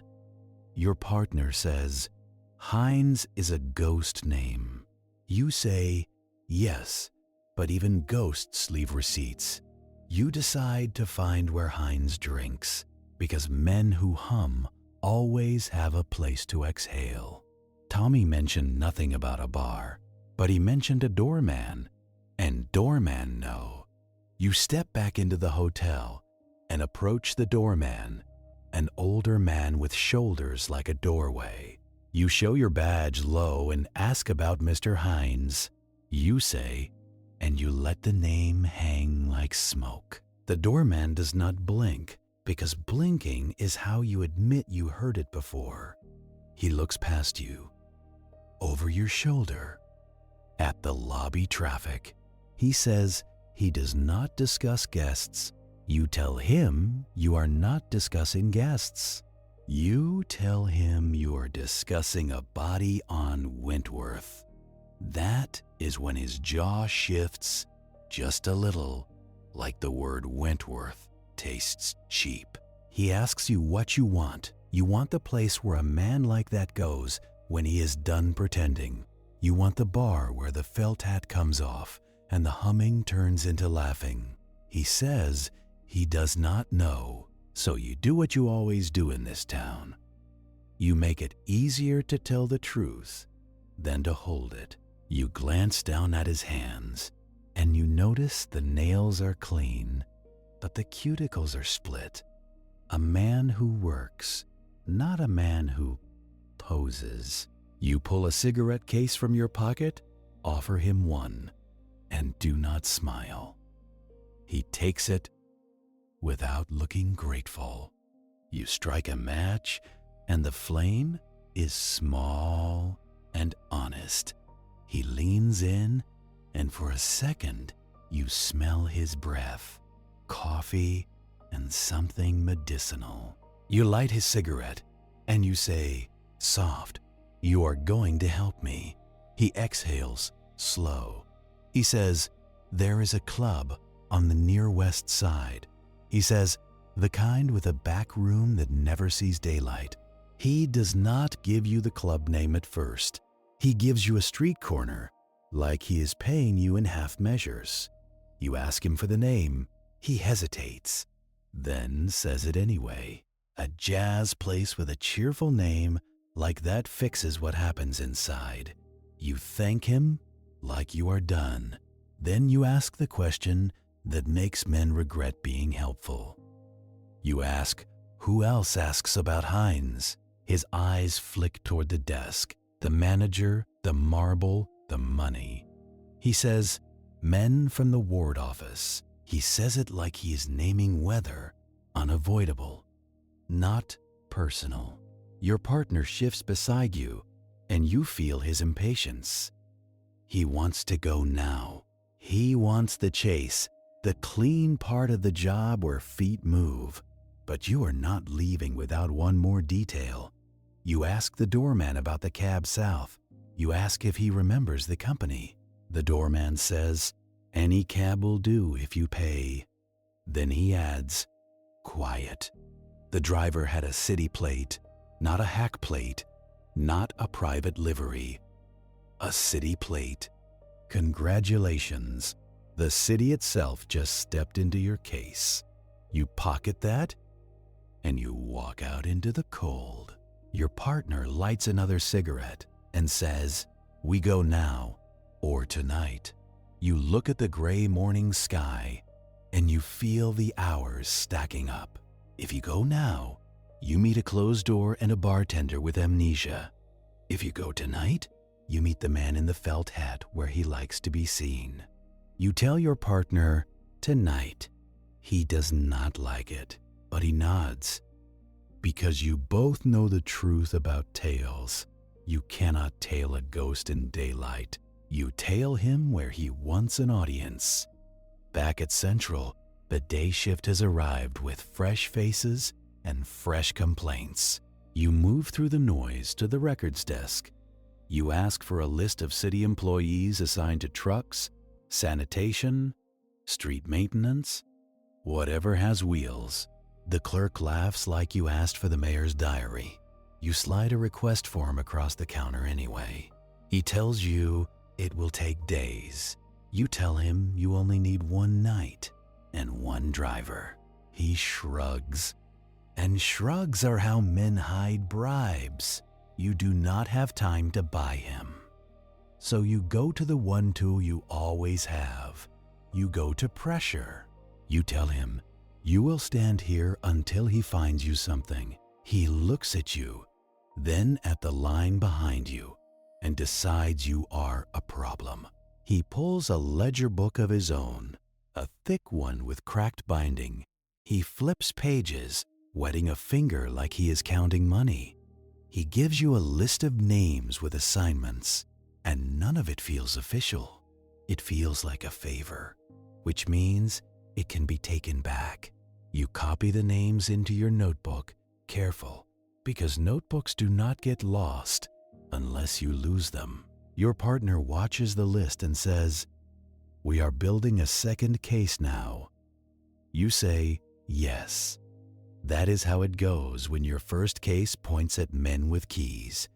Your partner says, Hines is a ghost name. You say, yes, but even ghosts leave receipts. You decide to find where Hines drinks, because men who hum always have a place to exhale. Tommy mentioned nothing about a bar, but he mentioned a doorman, and doorman know. You step back into the hotel and approach the doorman, an older man with shoulders like a doorway. You show your badge low and ask about Mr. Hines. You say, and you let the name hang like smoke. The doorman does not blink, because blinking is how you admit you heard it before. He looks past you, over your shoulder, at the lobby traffic. He says he does not discuss guests. You tell him you are not discussing guests. You tell him you are discussing a body on Wentworth. That is when his jaw shifts just a little, like the word Wentworth tastes cheap. He asks you what you want. You want the place where a man like that goes when he is done pretending. You want the bar where the felt hat comes off and the humming turns into laughing. He says he does not know, so you do what you always do in this town. You make it easier to tell the truth than to hold it. You glance down at his hands, and you notice the nails are clean, but the cuticles are split. A man who works, not a man who poses. You pull a cigarette case from your pocket, offer him one, and do not smile. He takes it without looking grateful. You strike a match, and the flame is small and honest. He leans in, and for a second, you smell his breath, coffee and something medicinal. You light his cigarette, and you say, soft, you are going to help me. He exhales, slow. He says, there is a club on the near west side. He says, the kind with a back room that never sees daylight. He does not give you the club name at first. He gives you a street corner, like he is paying you in half measures. You ask him for the name. He hesitates, then says it anyway. A jazz place with a cheerful name like that fixes what happens inside. You thank him like you are done. Then you ask the question that makes men regret being helpful. You ask, who else asks about Hines? His eyes flick toward the desk, the manager, the marble, the money. He says, men from the ward office. He says it like he is naming weather, unavoidable, not personal. Your partner shifts beside you, and you feel his impatience. He wants to go now. He wants the chase, the clean part of the job where feet move. But you are not leaving without one more detail. You ask the doorman about the cab south. You ask if he remembers the company. The doorman says, "Any cab will do if you pay." Then he adds, "Quiet." The driver had a city plate, not a hack plate, not a private livery. A city plate. Congratulations. The city itself just stepped into your case. You pocket that, and you walk out into the cold. Your partner lights another cigarette and says, "We go now or tonight." You look at the gray morning sky and you feel the hours stacking up. If you go now, you meet a closed door and a bartender with amnesia. If you go tonight, you meet the man in the felt hat where he likes to be seen. You tell your partner, "Tonight." He does not like it, but he nods. Because you both know the truth about tails. You cannot tail a ghost in daylight. You tail him where he wants an audience. Back at Central, the day shift has arrived with fresh faces and fresh complaints. You move through the noise to the records desk. You ask for a list of city employees assigned to trucks, sanitation, street maintenance, whatever has wheels. The clerk laughs like you asked for the mayor's diary. You slide a request form across the counter anyway. He tells you it will take days. You tell him you only need one night and one driver. He shrugs. And shrugs are how men hide bribes. You do not have time to buy him. So you go to the one tool you always have. You go to pressure. You tell him, "You will stand here until he finds you something." He looks at you, then at the line behind you, and decides you are a problem. He pulls a ledger book of his own, a thick one with cracked binding. He flips pages, wetting a finger like he is counting money. He gives you a list of names with assignments, and none of it feels official. It feels like a favor, which means it can be taken back. You copy the names into your notebook, careful, because notebooks do not get lost unless you lose them. Your partner watches the list and says, "We are building a second case now." You say, "Yes." That is how it goes when your first case points at men with keys.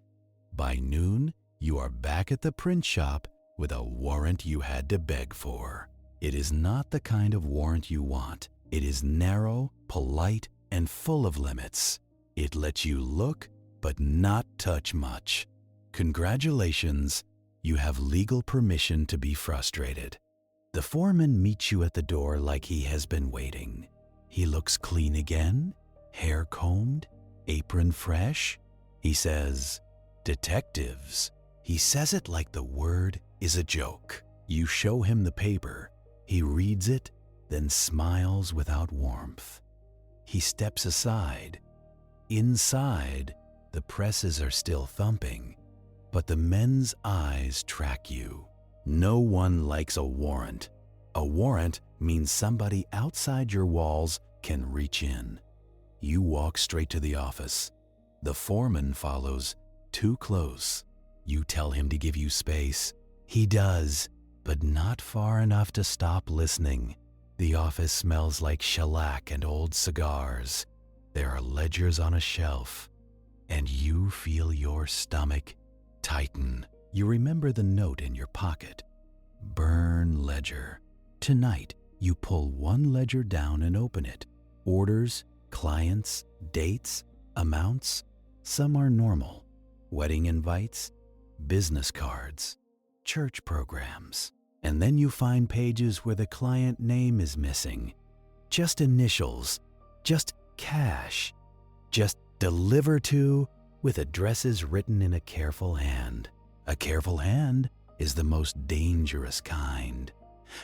By noon, you are back at the print shop with a warrant you had to beg for. It is not the kind of warrant you want. It is narrow, polite, and full of limits. It lets you look, but not touch much. Congratulations, you have legal permission to be frustrated. The foreman meets you at the door like he has been waiting. He looks clean again, hair combed, apron fresh. He says, "Detectives." He says it like the word is a joke. You show him the paper. He reads it, then smiles without warmth. He steps aside. Inside, the presses are still thumping, but the men's eyes track you. No one likes a warrant. A warrant means somebody outside your walls can reach in. You walk straight to the office. The foreman follows, too close. You tell him to give you space. He does, but not far enough to stop listening. The office smells like shellac and old cigars. There are ledgers on a shelf, and you feel your stomach tighten. You remember the note in your pocket. Burn ledger. Tonight, you pull one ledger down and open it. Orders, clients, dates, amounts. Some are normal. Wedding invites, business cards, church programs. And then you find pages where the client name is missing. Just initials, just cash, just deliver to, with addresses written in a careful hand. A careful hand is the most dangerous kind.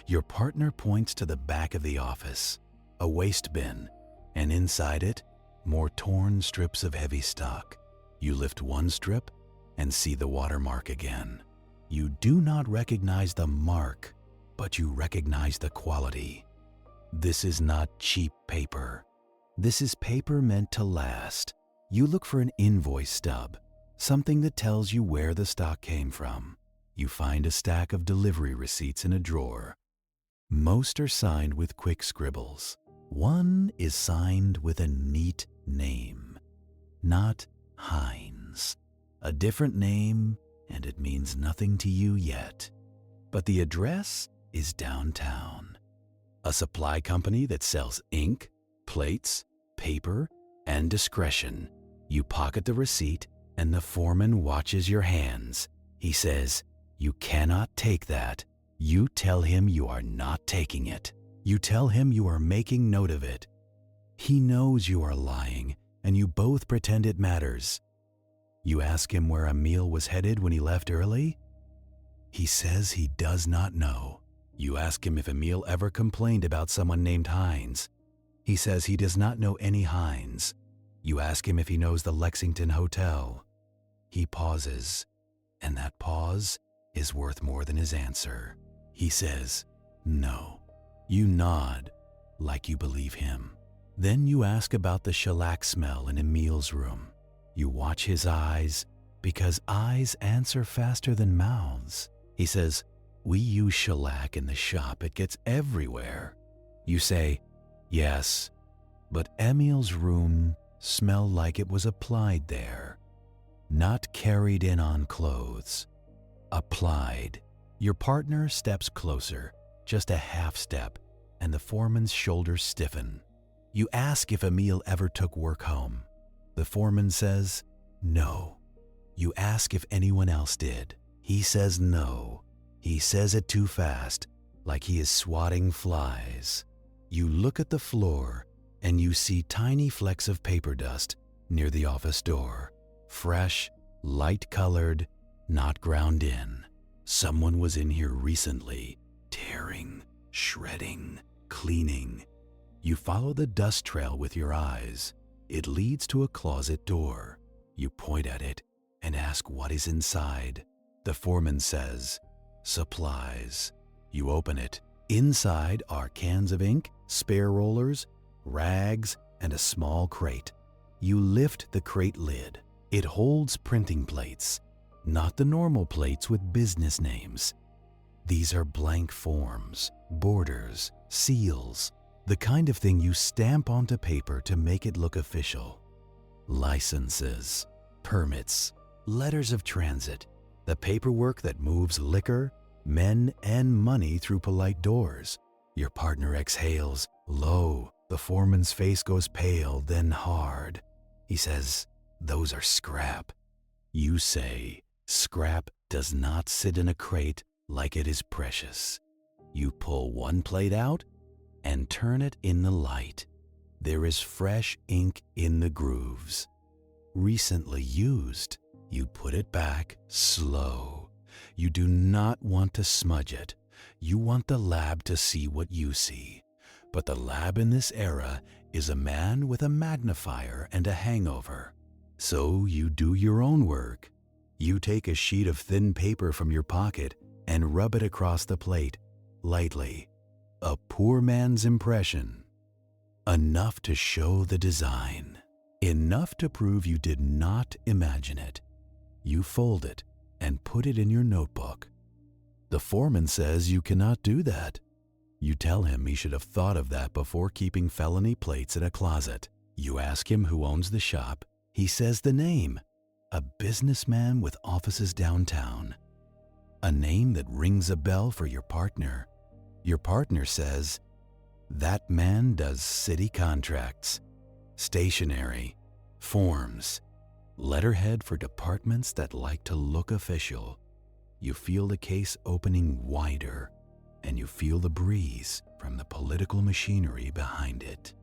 Your partner points to the back of the office, a waste bin, and inside it, more torn strips of heavy stock. You lift one strip and see the watermark again. You do not recognize the mark, but you recognize the quality. This is not cheap paper. This is paper meant to last. You look for an invoice stub, something that tells you where the stock came from. You find a stack of delivery receipts in a drawer. Most are signed with quick scribbles. One is signed with a neat name, not Hines. A different name, and it means nothing to you yet. But the address is downtown. A supply company that sells ink, plates, paper, and discretion. You pocket the receipt, and the foreman watches your hands. He says, "You cannot take that." You tell him you are not taking it. You tell him you are making note of it. He knows you are lying, and you both pretend it matters. You ask him where Emil was headed when he left early. He says he does not know. You ask him if Emil ever complained about someone named Hines. He says he does not know any Hines. You ask him if he knows the Lexington Hotel. He pauses, and that pause is worth more than his answer. He says, "No." You nod, like you believe him. Then you ask about the shellac smell in Emil's room. You watch his eyes, because eyes answer faster than mouths. He says, "We use shellac in the shop. It gets everywhere." You say, "Yes, but Emil's room smelled like it was applied there. Not carried in on clothes. Applied." Your partner steps closer, just a half step, and the foreman's shoulders stiffen. You ask if Emil ever took work home. The foreman says, "No." You ask if anyone else did. He says no. He says it too fast, like he is swatting flies. You look at the floor, and you see tiny flecks of paper dust near the office door. Fresh, light-colored, not ground in. Someone was in here recently, tearing, shredding, cleaning. You follow the dust trail with your eyes. It leads to a closet door. You point at it and ask what is inside. The foreman says, "Supplies." You open it. Inside are cans of ink, spare rollers, rags, and a small crate. You lift the crate lid. It holds printing plates. Not the normal plates with business names. These are blank forms, borders, seals, the kind of thing you stamp onto paper to make it look official. Licenses, permits, letters of transit, the paperwork that moves liquor, men, and money through polite doors. Your partner exhales low. The foreman's face goes pale, then hard. He says, "Those are scrap." You say, "Scrap does not sit in a crate like it is precious." You pull one plate out and turn it in the light. There is fresh ink in the grooves. Recently used. You put it back slow. You do not want to smudge it. You want the lab to see what you see. But the lab in this era is a man with a magnifier and a hangover. So you do your own work. You take a sheet of thin paper from your pocket and rub it across the plate, lightly. A poor man's impression. Enough to show the design. Enough to prove you did not imagine it. You fold it and put it in your notebook. The foreman says you cannot do that. You tell him he should have thought of that before keeping felony plates in a closet. You ask him who owns the shop. He says the name. A businessman with offices downtown. A name that rings a bell for your partner. Your partner says, "That man does city contracts, stationery, forms, letterhead for departments that like to look official." You feel the case opening wider, and you feel the breeze from the political machinery behind it.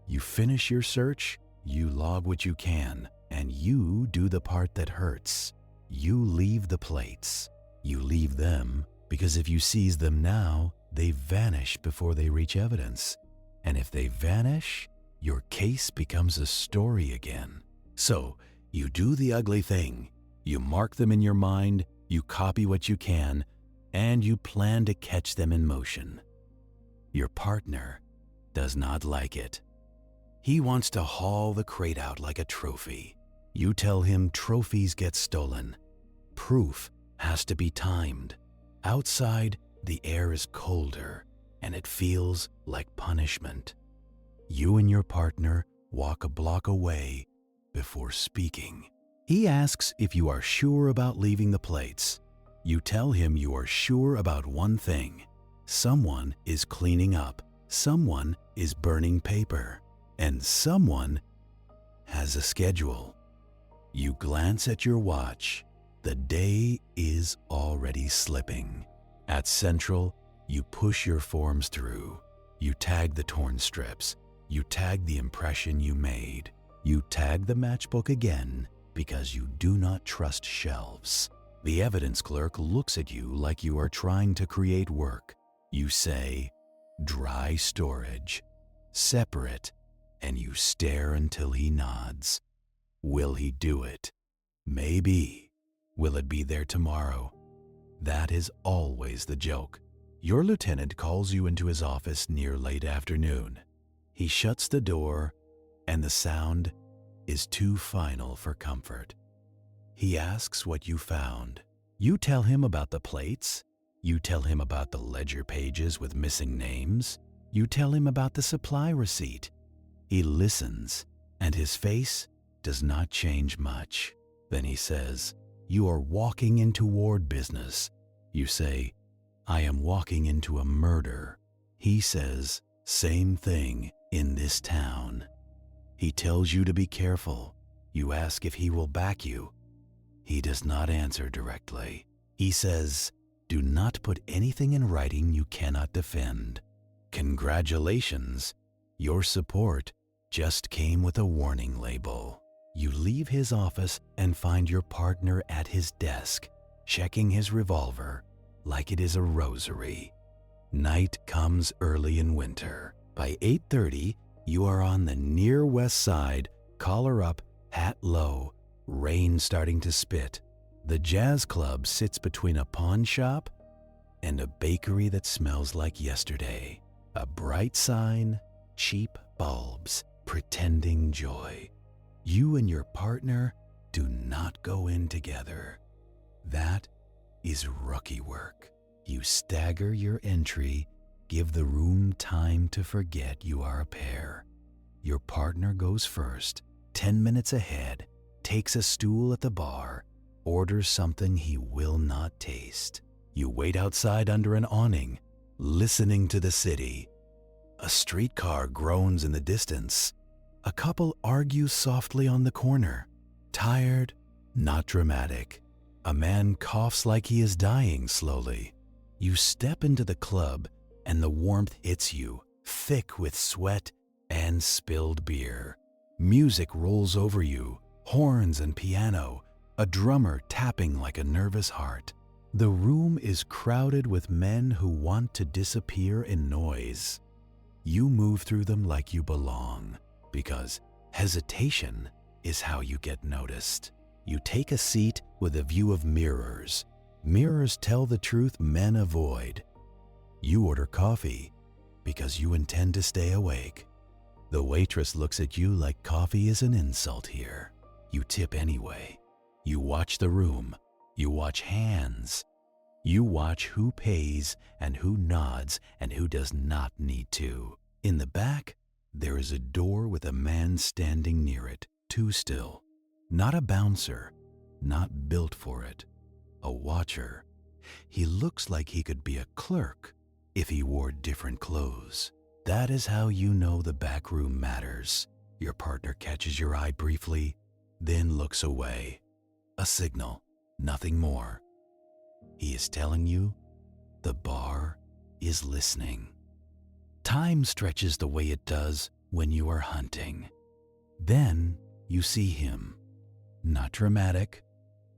You finish your search, you log what you can, and you do the part that hurts. You leave the plates. You leave them because if you seize them now, they vanish before they reach evidence. And if they vanish, your case becomes a story again. So you do the ugly thing. You mark them in your mind, you copy what you can, and you plan to catch them in motion. Your partner does not like it. He wants to haul the crate out like a trophy. You tell him trophies get stolen. Proof has to be timed. Outside, the air is colder, and it feels like punishment. You and your partner walk a block away before speaking. He asks if you are sure about leaving the plates. You tell him you are sure about one thing. Someone is cleaning up, someone is burning paper, and someone has a schedule. You glance at your watch. The day is already slipping. At Central, you push your forms through. You tag the torn strips. You tag the impression you made. You tag the matchbook again because you do not trust shelves. The evidence clerk looks at you like you are trying to create work. You say, dry storage, separate, and you stare until he nods. Will he do it? Maybe. Will it be there tomorrow? That is always the joke. Your lieutenant calls you into his office near late afternoon. He shuts the door, and the sound is too final for comfort. He asks what you found. You tell him about the plates. You tell him about the ledger pages with missing names. You tell him about the supply receipt. He listens, and his face does not change much. Then he says, "You are walking into ward business." You say, "I am walking into a murder." He says, "Same thing in this town." He tells you to be careful. You ask if he will back you. He does not answer directly. He says, "Do not put anything in writing you cannot defend." Congratulations, your support just came with a warning label. You leave his office and find your partner at his desk, checking his revolver like it is a rosary. Night comes early in winter. By 8:30, you are on the near west side, collar up, hat low, rain starting to spit. The jazz club sits between a pawn shop and a bakery that smells like yesterday. A bright sign, cheap bulbs, pretending joy. You and your partner do not go in together. That is rookie work. You stagger your entry, give the room time to forget you are a pair. Your partner goes first, 10 minutes ahead, takes a stool at the bar, orders something he will not taste. You wait outside under an awning, listening to the city. A streetcar groans in the distance. A couple argues softly on the corner. Tired, not dramatic. A man coughs like he is dying slowly. You step into the club and the warmth hits you, thick with sweat and spilled beer. Music rolls over you, horns and piano, a drummer tapping like a nervous heart. The room is crowded with men who want to disappear in noise. You move through them like you belong, because hesitation is how you get noticed. You take a seat with a view of mirrors. Mirrors tell the truth men avoid. You order coffee because you intend to stay awake. The waitress looks at you like coffee is an insult here. You tip anyway. You watch the room. You watch hands. You watch who pays and who nods and who does not need to. In the back, there is a door with a man standing near it, too still. Not a bouncer, not built for it. A watcher. He looks like he could be a clerk if he wore different clothes. That is how you know the back room matters. Your partner catches your eye briefly, then looks away. A signal, nothing more. He is telling you the bar is listening. Time stretches the way it does when you are hunting. Then you see him. Not dramatic,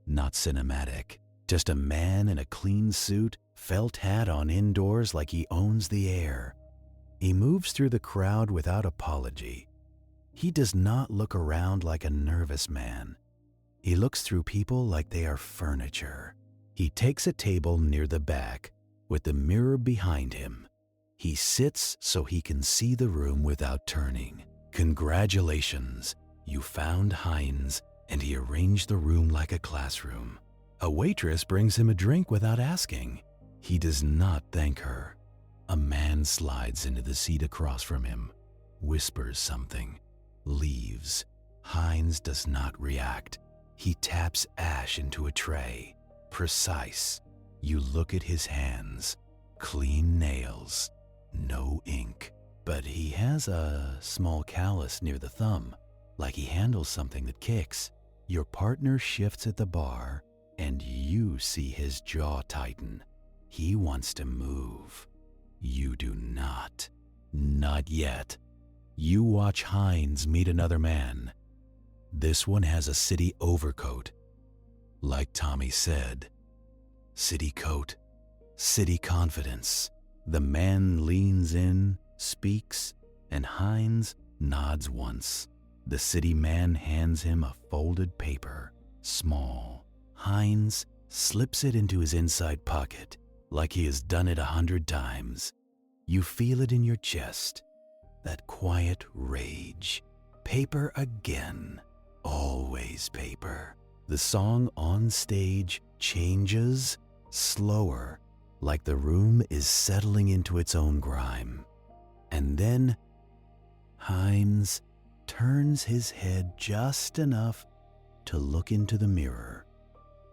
not cinematic. Just a man in a clean suit, felt hat on indoors like he owns the air. He moves through the crowd without apology. He does not look around like a nervous man. He looks through people like they are furniture. He takes a table near the back with the mirror behind him. He sits so he can see the room without turning. Congratulations, you found Heinz and he arranged the room like a classroom. A waitress brings him a drink without asking. He does not thank her. A man slides into the seat across from him, whispers something, leaves. Hines does not react. He taps ash into a tray. Precise. You look at his hands. Clean nails. No ink. But he has a small callus near the thumb, like he handles something that kicks. Your partner shifts at the bar, and you see his jaw tighten. He wants to move. You do not. Not yet. You watch Hines meet another man. This one has a city overcoat. Like Tommy said, city coat, city confidence. The man leans in, speaks, and Hines nods once. The city man hands him a folded paper, small. Hines slips it into his inside pocket, like he has done it 100 times. You feel it in your chest, that quiet rage. Paper again, always paper. The song on stage changes, slower, like the room is settling into its own grime. And then Hines turns his head just enough to look into the mirror.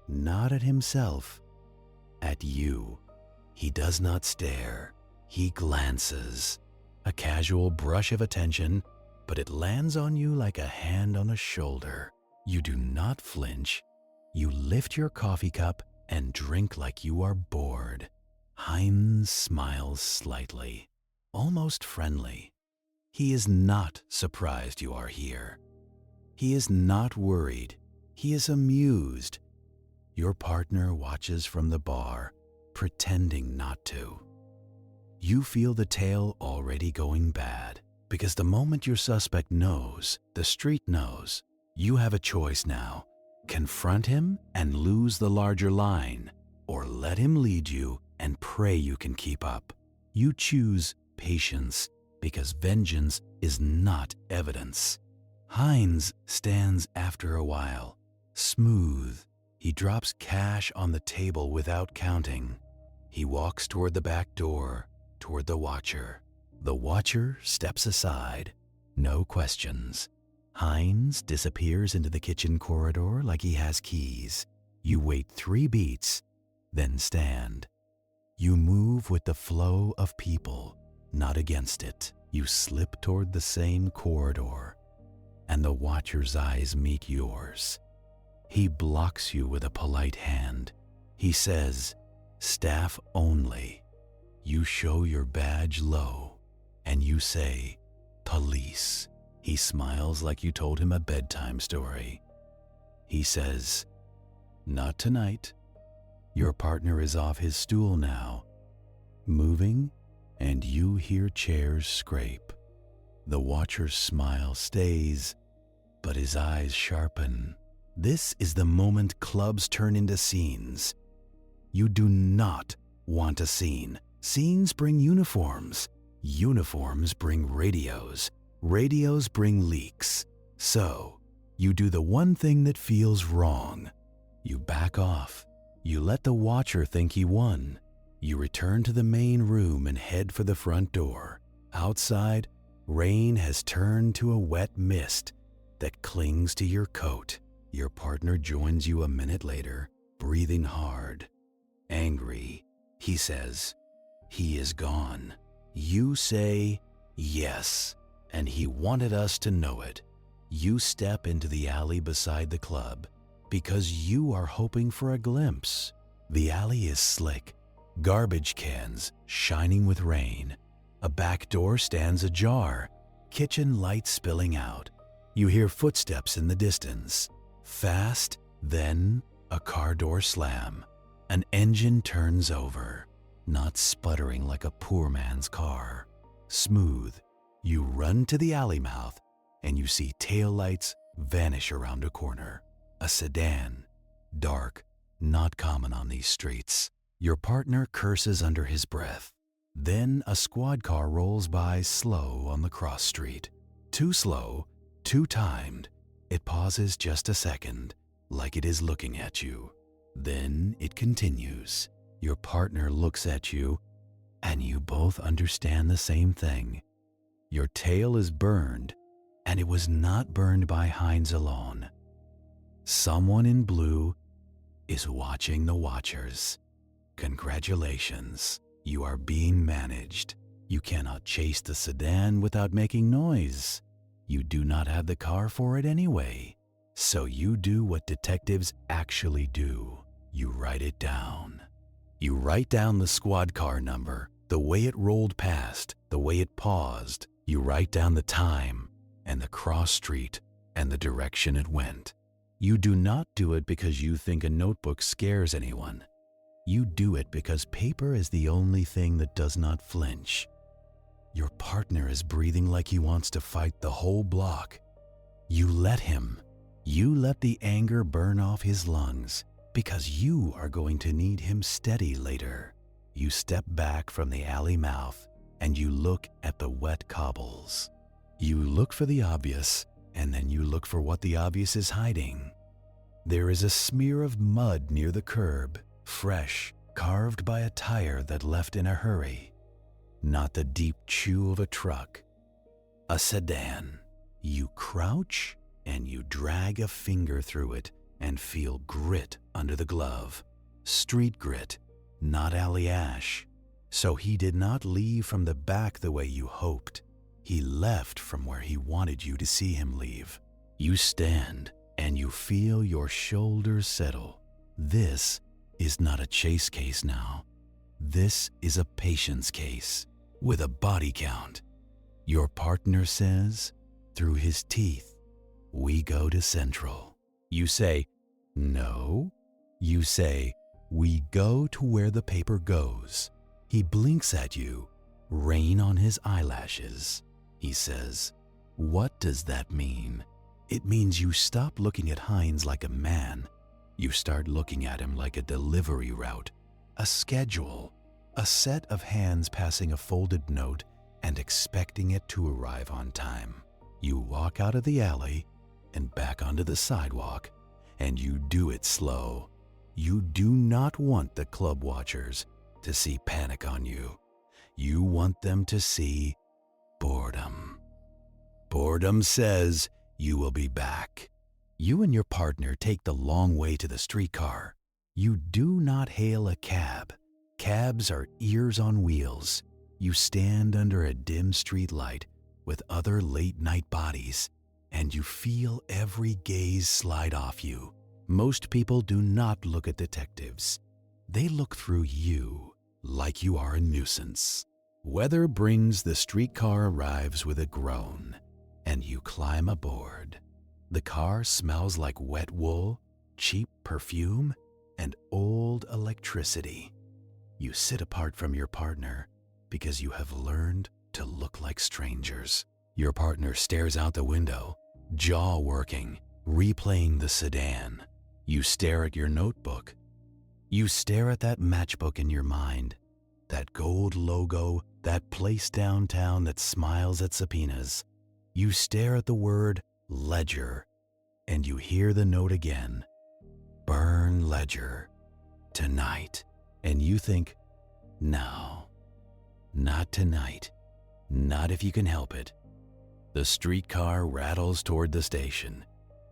Not at himself, at you. He does not stare. He glances. A casual brush of attention, but it lands on you like a hand on a shoulder. You do not flinch. You lift your coffee cup and drink like you are bored. Hines smiles slightly, almost friendly. He is not surprised you are here. He is not worried. He is amused. Your partner watches from the bar, pretending not to. You feel the tale already going bad, because the moment your suspect knows, the street knows, you have a choice now. Confront him and lose the larger line, or let him lead you and pray you can keep up. You choose patience, because vengeance is not evidence. Hines stands after a while, smooth. He drops cash on the table without counting. He walks toward the back door, toward the watcher. The watcher steps aside. No questions. Hines disappears into the kitchen corridor like he has keys. You wait 3 beats, then stand. You move with the flow of people, not against it. You slip toward the same corridor, and the watcher's eyes meet yours. He blocks you with a polite hand. He says, "Staff only." You show your badge low, and you say, "Police." He smiles like you told him a bedtime story. He says, "Not tonight." Your partner is off his stool now, moving, and you hear chairs scrape. The watcher's smile stays, but his eyes sharpen. This is the moment clubs turn into scenes. You do not want a scene. Scenes bring uniforms. Uniforms bring radios. Radios bring leaks. So, you do the one thing that feels wrong. You back off. You let the watcher think he won. You return to the main room and head for the front door. Outside, rain has turned to a wet mist that clings to your coat. Your partner joins you a minute later, breathing hard. Angry, he says, "He is gone." You say, "Yes," and he wanted us to know it. You step into the alley beside the club because you are hoping for a glimpse. The alley is slick, garbage cans shining with rain. A back door stands ajar, kitchen lights spilling out. You hear footsteps in the distance. Fast, then a car door slam. An engine turns over, not sputtering like a poor man's car. Smooth. You run to the alley mouth, and you see taillights vanish around a corner. A sedan, dark, not common on these streets. Your partner curses under his breath. Then a squad car rolls by slow on the cross street. Too slow, too timed. It pauses just a second, like it is looking at you. Then it continues. Your partner looks at you, and you both understand the same thing. Your tail is burned, and it was not burned by Heinz alone. Someone in blue is watching the watchers. Congratulations, you are being managed. You cannot chase the sedan without making noise. You do not have the car for it anyway. So you do what detectives actually do. You write it down. You write down the squad car number, the way it rolled past, the way it paused. You write down the time and the cross street and the direction it went. You do not do it because you think a notebook scares anyone. You do it because paper is the only thing that does not flinch. Your partner is breathing like he wants to fight the whole block. You let him. You let the anger burn off his lungs because you are going to need him steady later. You step back from the alley mouth and you look at the wet cobbles. You look for the obvious, and then you look for what the obvious is hiding. There is a smear of mud near the curb, fresh, carved by a tire that left in a hurry. Not the deep chew of a truck. A sedan. You crouch and you drag a finger through it and feel grit under the glove. Street grit, not alley ash. So he did not leave from the back the way you hoped. He left from where he wanted you to see him leave. You stand and you feel your shoulders settle. This is not a chase case now. This is a patience case with a body count. Your partner says, through his teeth, "We go to Central." You say, "No." You say, "We go to where the paper goes." He blinks at you, rain on his eyelashes. He says, "What does that mean?" It means you stop looking at Heinz like a man. You start looking at him like a delivery route, a schedule, a set of hands passing a folded note and expecting it to arrive on time. You walk out of the alley and back onto the sidewalk, and you do it slow. You do not want the club watchers to see panic on you. You want them to see boredom. Boredom says you will be back. You and your partner take the long way to the streetcar. You do not hail a cab. Cabs are ears on wheels. You stand under a dim street light with other late-night bodies, and you feel every gaze slide off you. Most people do not look at detectives. They look through you like you are a nuisance. Weather brings, the streetcar arrives with a groan, and you climb aboard. The car smells like wet wool, cheap perfume, and old electricity. You sit apart from your partner because you have learned to look like strangers. Your partner stares out the window, jaw working, replaying the sedan. You stare at your notebook. You stare at that matchbook in your mind, that gold logo, that place downtown that smiles at subpoenas. You stare at the word ledger, and you hear the note again. Burn ledger. Tonight. And you think, no, not tonight. Not if you can help it. The streetcar rattles toward the station,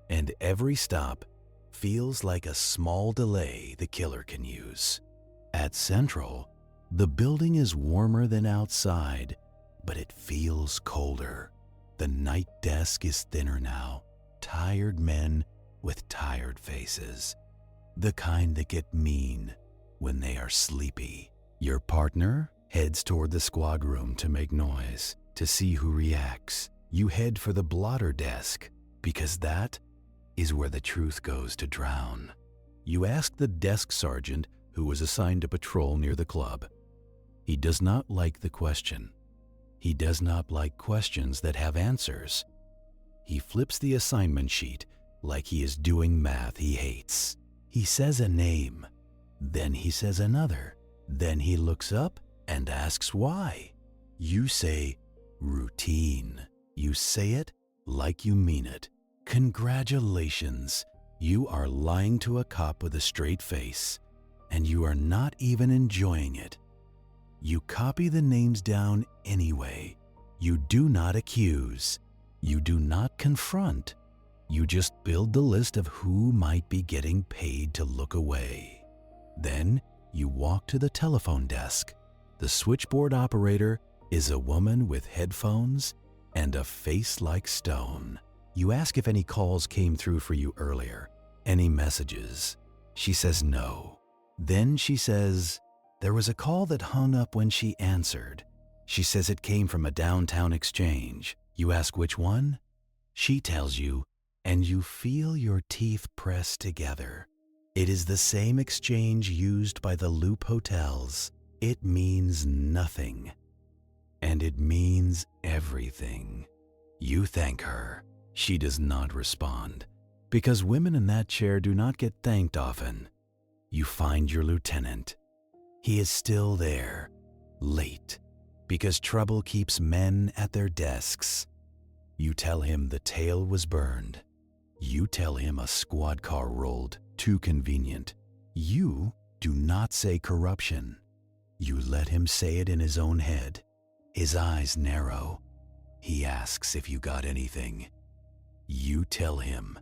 and every stop feels like a small delay the killer can use. At Central, the building is warmer than outside, but it feels colder. The night desk is thinner now, tired men with tired faces. The kind that get mean when they are sleepy. Your partner heads toward the squad room to make noise, to see who reacts. You head for the blotter desk, because that is where the truth goes to drown. You ask the desk sergeant who was assigned to patrol near the club. He does not like the question. He does not like questions that have answers. He flips the assignment sheet like he is doing math he hates. He says a name, then he says another, then he looks up and asks why. You say routine. You say it like you mean it. Congratulations, you are lying to a cop with a straight face, and you are not even enjoying it. You copy the names down anyway. You do not accuse. You do not confront. You just build the list of who might be getting paid to look away. Then you walk to the telephone desk. The switchboard operator is a woman with headphones and a face like stone. You ask if any calls came through for you earlier, any messages. She says no. Then she says, there was a call that hung up when she answered. She says it came from a downtown exchange. You ask which one? She tells you, and you feel your teeth press together. It is the same exchange used by the Loop hotels. It means nothing. And it means everything. You thank her. She does not respond, because women in that chair do not get thanked often. You find your lieutenant. He is still there, late, because trouble keeps men at their desks. You tell him the tail was burned. You tell him a squad car rolled, too convenient. You do not say corruption. You let him say it in his own head. His eyes narrow. He asks if you got anything. You tell him,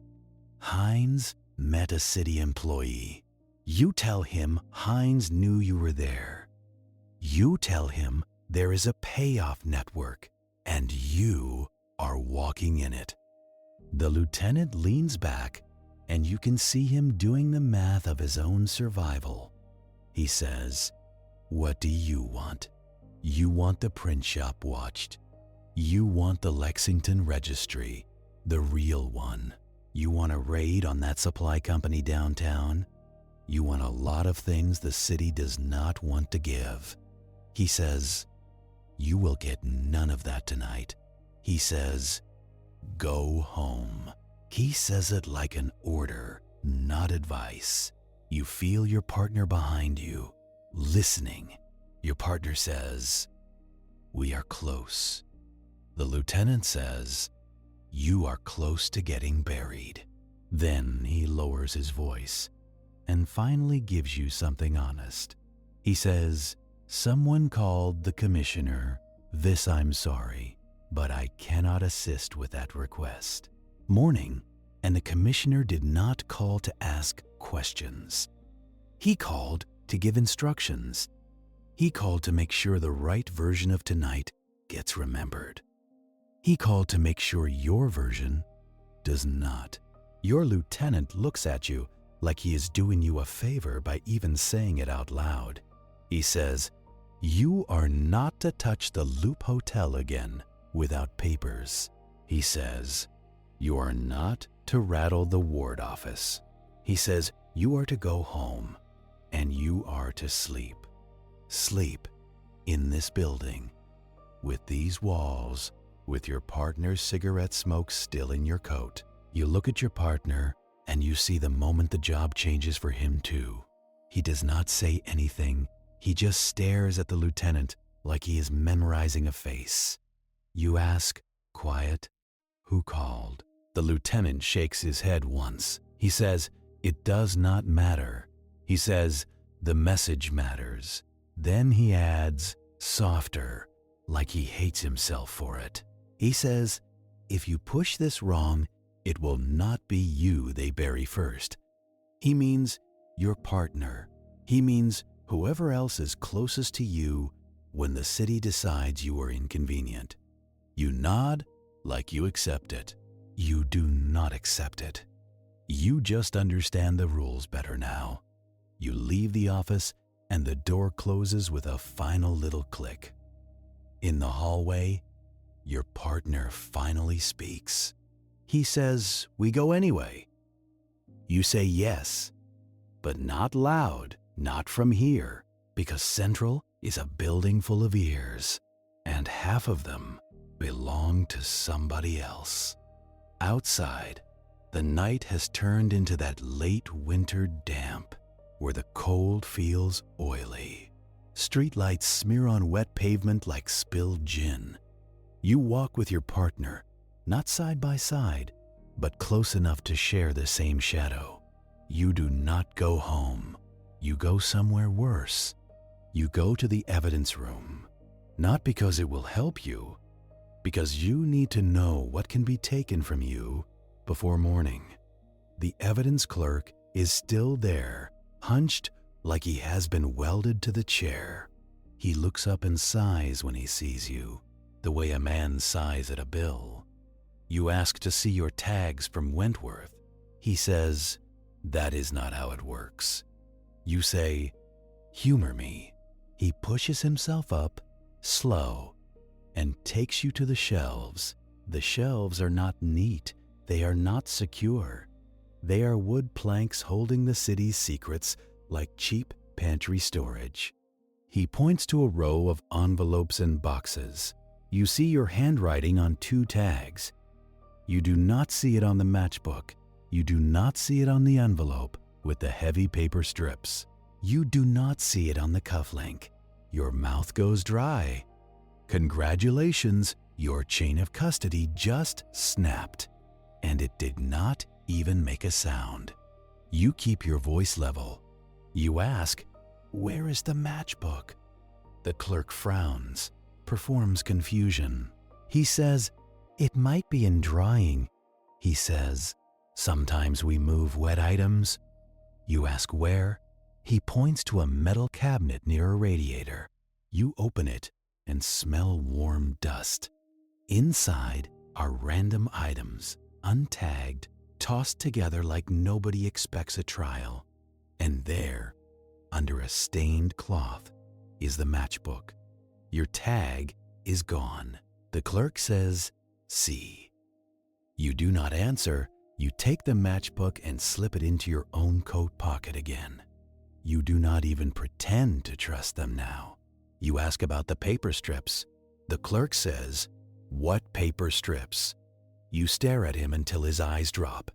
Hines met a city employee. You tell him Hines knew you were there. You tell him there is a payoff network, and you are walking in it. The lieutenant leans back, and you can see him doing the math of his own survival. He says, what do you want? You want the print shop watched. You want the Lexington registry, the real one. You want a raid on that supply company downtown. You want a lot of things the city does not want to give. He says, you will get none of that tonight. He says, go home. He says it like an order, not advice. You feel your partner behind you, listening. Your partner says, we are close. The lieutenant says, you are close to getting buried. Then he lowers his voice and finally gives you something honest. He says, someone called the commissioner. This I'm sorry, but I cannot assist with that request. Morning, and the commissioner did not call to ask questions. He called to give instructions. He called to make sure the right version of tonight gets remembered. He called to make sure your version does not. Your lieutenant looks at you like he is doing you a favor by even saying it out loud. He says, you are not to touch the Loop Hotel again without papers. He says, you are not to rattle the ward office. He says, you are to go home and you are to sleep. Sleep in this building, with these walls, with your partner's cigarette smoke still in your coat. You look at your partner and you see the moment the job changes for him too. He does not say anything. He just stares at the lieutenant like he is memorizing a face. You ask, quiet, who called? The lieutenant shakes his head once. He says, it does not matter. He says, the message matters. Then he adds, softer, like he hates himself for it. He says, if you push this wrong, it will not be you they bury first. He means your partner. He means whoever else is closest to you when the city decides you are inconvenient. You nod like you accept it. You do not accept it. You just understand the rules better now. You leave the office and the door closes with a final little click. In the hallway, your partner finally speaks. He says, we go anyway. You say yes, but not loud, not from here, because Central is a building full of ears, and half of them belong to somebody else. Outside, the night has turned into that late winter damp where the cold feels oily. Streetlights smear on wet pavement like spilled gin. You walk with your partner, not side by side, but close enough to share the same shadow. You do not go home. You go somewhere worse. You go to the evidence room, not because it will help you, because you need to know what can be taken from you before morning. The evidence clerk is still there, hunched like he has been welded to the chair. He looks up and sighs when he sees you, the way a man sighs at a bill. You ask to see your tags from Wentworth. He says, "That is not how it works." You say, "Humor me." He pushes himself up, slow, and takes you to the shelves. The shelves are not neat. They are not secure. They are wood planks holding the city's secrets like cheap pantry storage. He points to a row of envelopes and boxes. You see your handwriting on 2 tags. You do not see it on the matchbook. You do not see it on the envelope with the heavy paper strips. You do not see it on the cufflink. Your mouth goes dry. Congratulations, your chain of custody just snapped, and it did not even make a sound. You keep your voice level. You ask, "Where is the matchbook?" The clerk frowns, performs confusion. He says, "It might be in drying." He says, "Sometimes we move wet items." You ask where. He points to a metal cabinet near a radiator. You open it and smell warm dust. Inside are random items, untagged, tossed together like nobody expects a trial. And there, under a stained cloth, is the matchbook. Your tag is gone. The clerk says, "See." You do not answer. You take the matchbook and slip it into your own coat pocket again. You do not even pretend to trust them now. You ask about the paper strips. The clerk says, "What paper strips?" You stare at him until his eyes drop.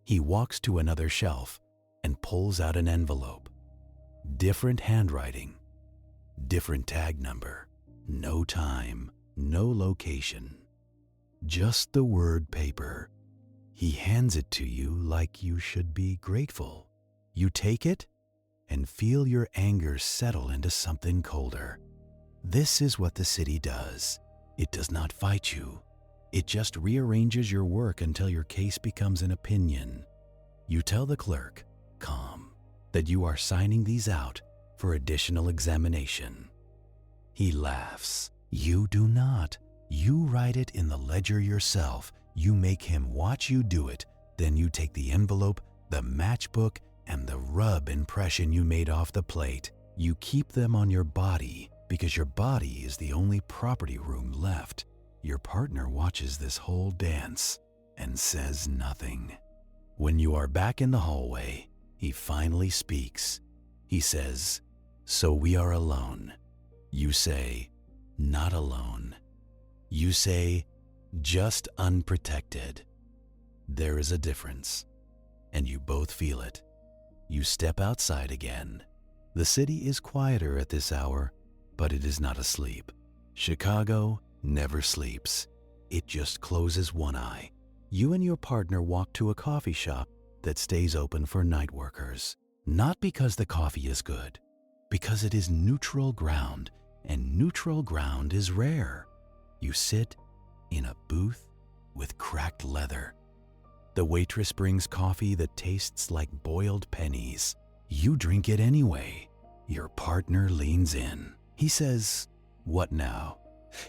He walks to another shelf and pulls out an envelope. Different handwriting, different tag number, no time, no location, just the word paper. He hands it to you like you should be grateful. You take it and feel your anger settle into something colder. This is what the city does. It does not fight you. It just rearranges your work until your case becomes an opinion. You tell the clerk, calm, that you are signing these out for additional examination. He laughs. You do not. You write it in the ledger yourself. You make him watch you do it. Then you take the envelope, the matchbook, and the rub impression you made off the plate. You keep them on your body because your body is the only property room left. Your partner watches this whole dance and says nothing. When you are back in the hallway, he finally speaks. He says, "So we are alone." You say, "Not alone." You say, "Just unprotected." There is a difference, and you both feel it. You step outside again. The city is quieter at this hour, but it is not asleep. Chicago never sleeps. It just closes one eye. You and your partner walk to a coffee shop that stays open for night workers. Not because the coffee is good, because it is neutral ground, and neutral ground is rare. You sit in a booth with cracked leather. The waitress brings coffee that tastes like boiled pennies. You drink it anyway. Your partner leans in. He says, "What now?"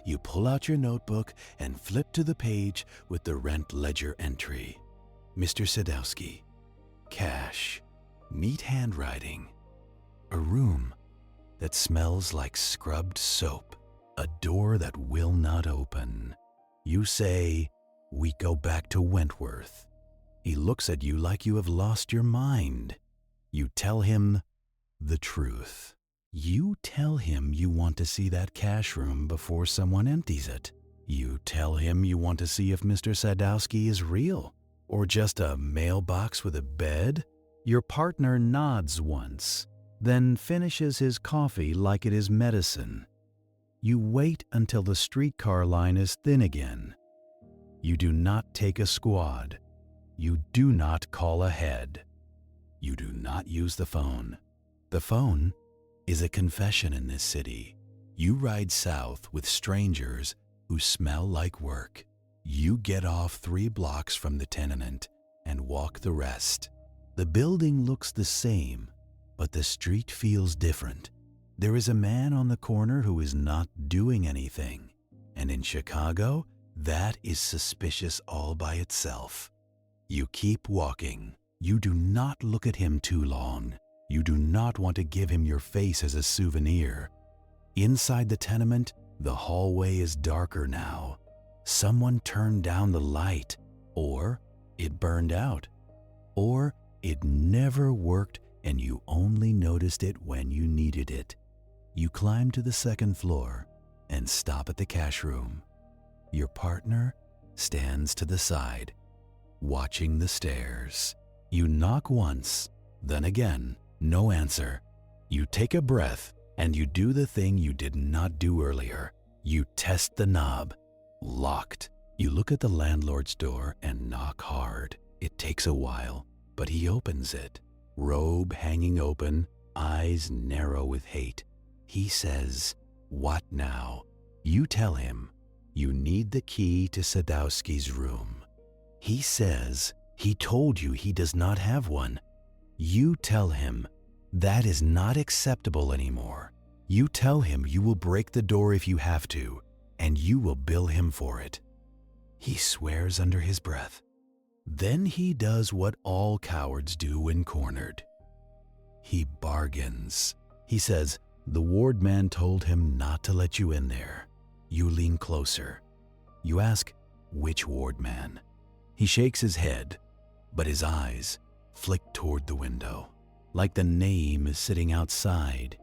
You pull out your notebook and flip to the page with the rent ledger entry. Mr. Sadowski. Cash. Neat handwriting. A room that smells like scrubbed soap. A door that will not open. You say, "We go back to Wentworth." He looks at you like you have lost your mind. You tell him the truth. You tell him you want to see that cash room before someone empties it. You tell him you want to see if Mr. Sadowski is real, or just a mailbox with a bed. Your partner nods once, then finishes his coffee like it is medicine. You wait until the streetcar line is thin again. You do not take a squad. You do not call ahead. You do not use the phone. The phone is a confession in this city. You ride south with strangers who smell like work. You get off 3 blocks from the tenement and walk the rest. The building looks the same, but the street feels different. There is a man on the corner who is not doing anything, and in Chicago, that is suspicious all by itself. You keep walking. You do not look at him too long. You do not want to give him your face as a souvenir. Inside the tenement, the hallway is darker now. Someone turned down the light, or it burned out, or it never worked and you only noticed it when you needed it. You climb to the 2nd floor and stop at the cash room. Your partner stands to the side, watching the stairs. You knock once, then again, no answer. You take a breath and you do the thing you did not do earlier. You test the knob. Locked. You look at the landlord's door and knock hard. It takes a while, but he opens it. Robe hanging open, eyes narrow with hate. He says, "What now?" You tell him you need the key to Sadowski's room. He says he told you he does not have one. You tell him that is not acceptable anymore. You tell him you will break the door if you have to, and you will bill him for it. He swears under his breath. Then he does what all cowards do when cornered. He bargains. He says the ward man told him not to let you in there. You lean closer. You ask, which ward man? He shakes his head, but his eyes flick toward the window, like the name is sitting outside.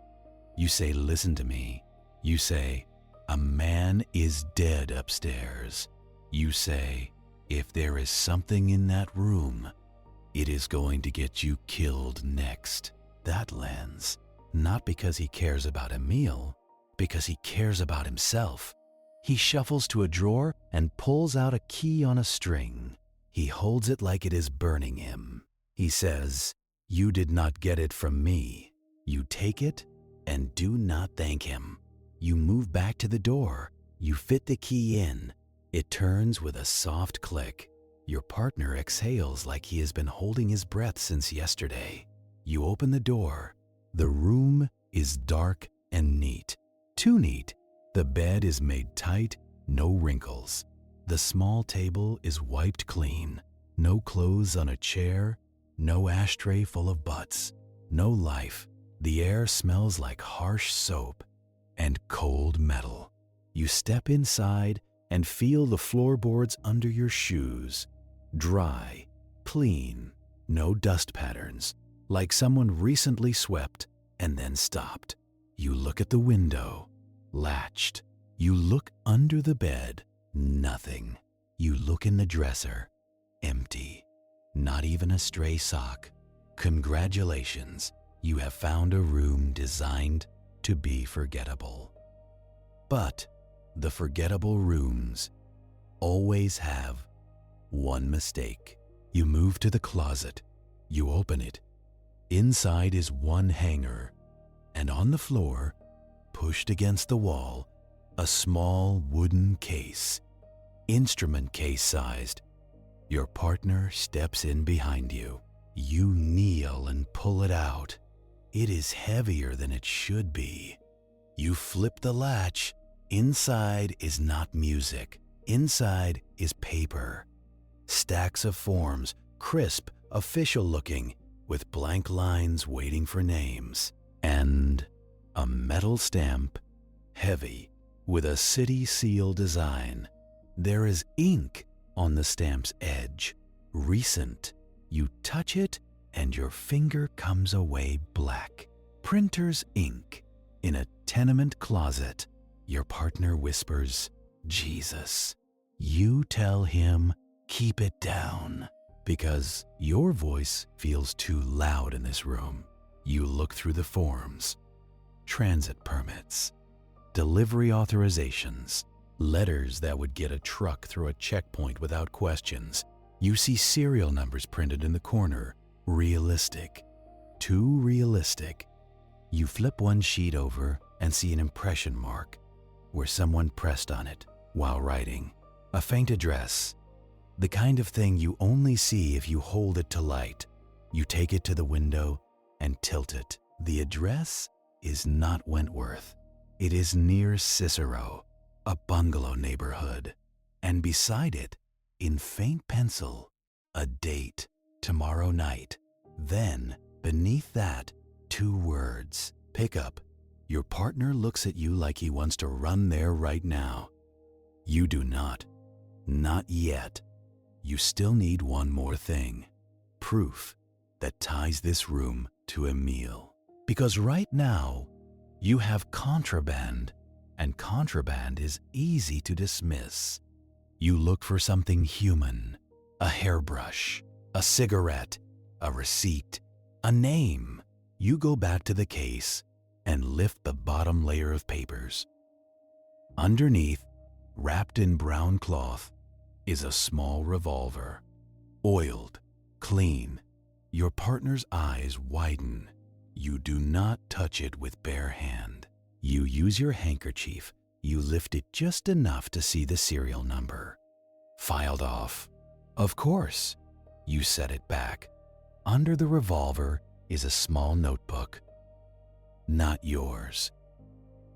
You say, listen to me. You say, a man is dead upstairs. You say, if there is something in that room, it is going to get you killed next. That lands, not because he cares about Emil, because he cares about himself. He shuffles to a drawer and pulls out a key on a string. He holds it like it is burning him. He says, you did not get it from me. You take it and do not thank him. You move back to the door. You fit the key in. It turns with a soft click. Your partner exhales like he has been holding his breath since yesterday. You open the door. The room is dark and neat. Too neat. The bed is made tight, no wrinkles. The small table is wiped clean. No clothes on a chair, no ashtray full of butts, no life. The air smells like harsh soap and cold metal. You step inside and feel the floorboards under your shoes. Dry, clean, no dust patterns, like someone recently swept and then stopped. You look at the window, latched. You look under the bed, nothing. You look in the dresser, empty. Not even a stray sock. Congratulations, you have found a room designed to be forgettable. But the forgettable rooms always have one mistake. You move to the closet. You open it. Inside is one hanger, and on the floor, pushed against the wall, a small wooden case, instrument case sized. Your partner steps in behind you. You kneel and pull it out. It is heavier than it should be. You flip the latch. Inside is not music. Inside is paper. Stacks of forms, crisp, official looking, with blank lines waiting for names. And a metal stamp, heavy, with a city seal design. There is ink on the stamp's edge. Recent. You touch it and your finger comes away black. Printer's ink in a tenement closet. Your partner whispers, Jesus. You tell him, keep it down, because your voice feels too loud in this room. You look through the forms. Transit permits, delivery authorizations, letters that would get a truck through a checkpoint without questions, You see serial numbers printed in the corner. Realistic. Too realistic. You flip one sheet over and see an impression mark where someone pressed on it while writing. A faint address. The kind of thing you only see if you hold it to light. You take it to the window and tilt it. The address is not Wentworth. It is near Cicero, a bungalow neighborhood. And beside it, in faint pencil, a date, tomorrow night. Then, beneath that, 2 words, pickup. Your partner looks at you like he wants to run there right now. You do not. Not yet. You still need one more thing. Proof that ties this room to a meal. Because right now, you have contraband, and contraband is easy to dismiss. You look for something human, a hairbrush, a cigarette, a receipt, a name. You go back to the case and lift the bottom layer of papers. Underneath, wrapped in brown cloth, is a small revolver. Oiled, clean. Your partner's eyes widen. You do not touch it with bare hand. You use your handkerchief. You lift it just enough to see the serial number. Filed off. Of course. You set it back. Under the revolver is a small notebook. Not yours.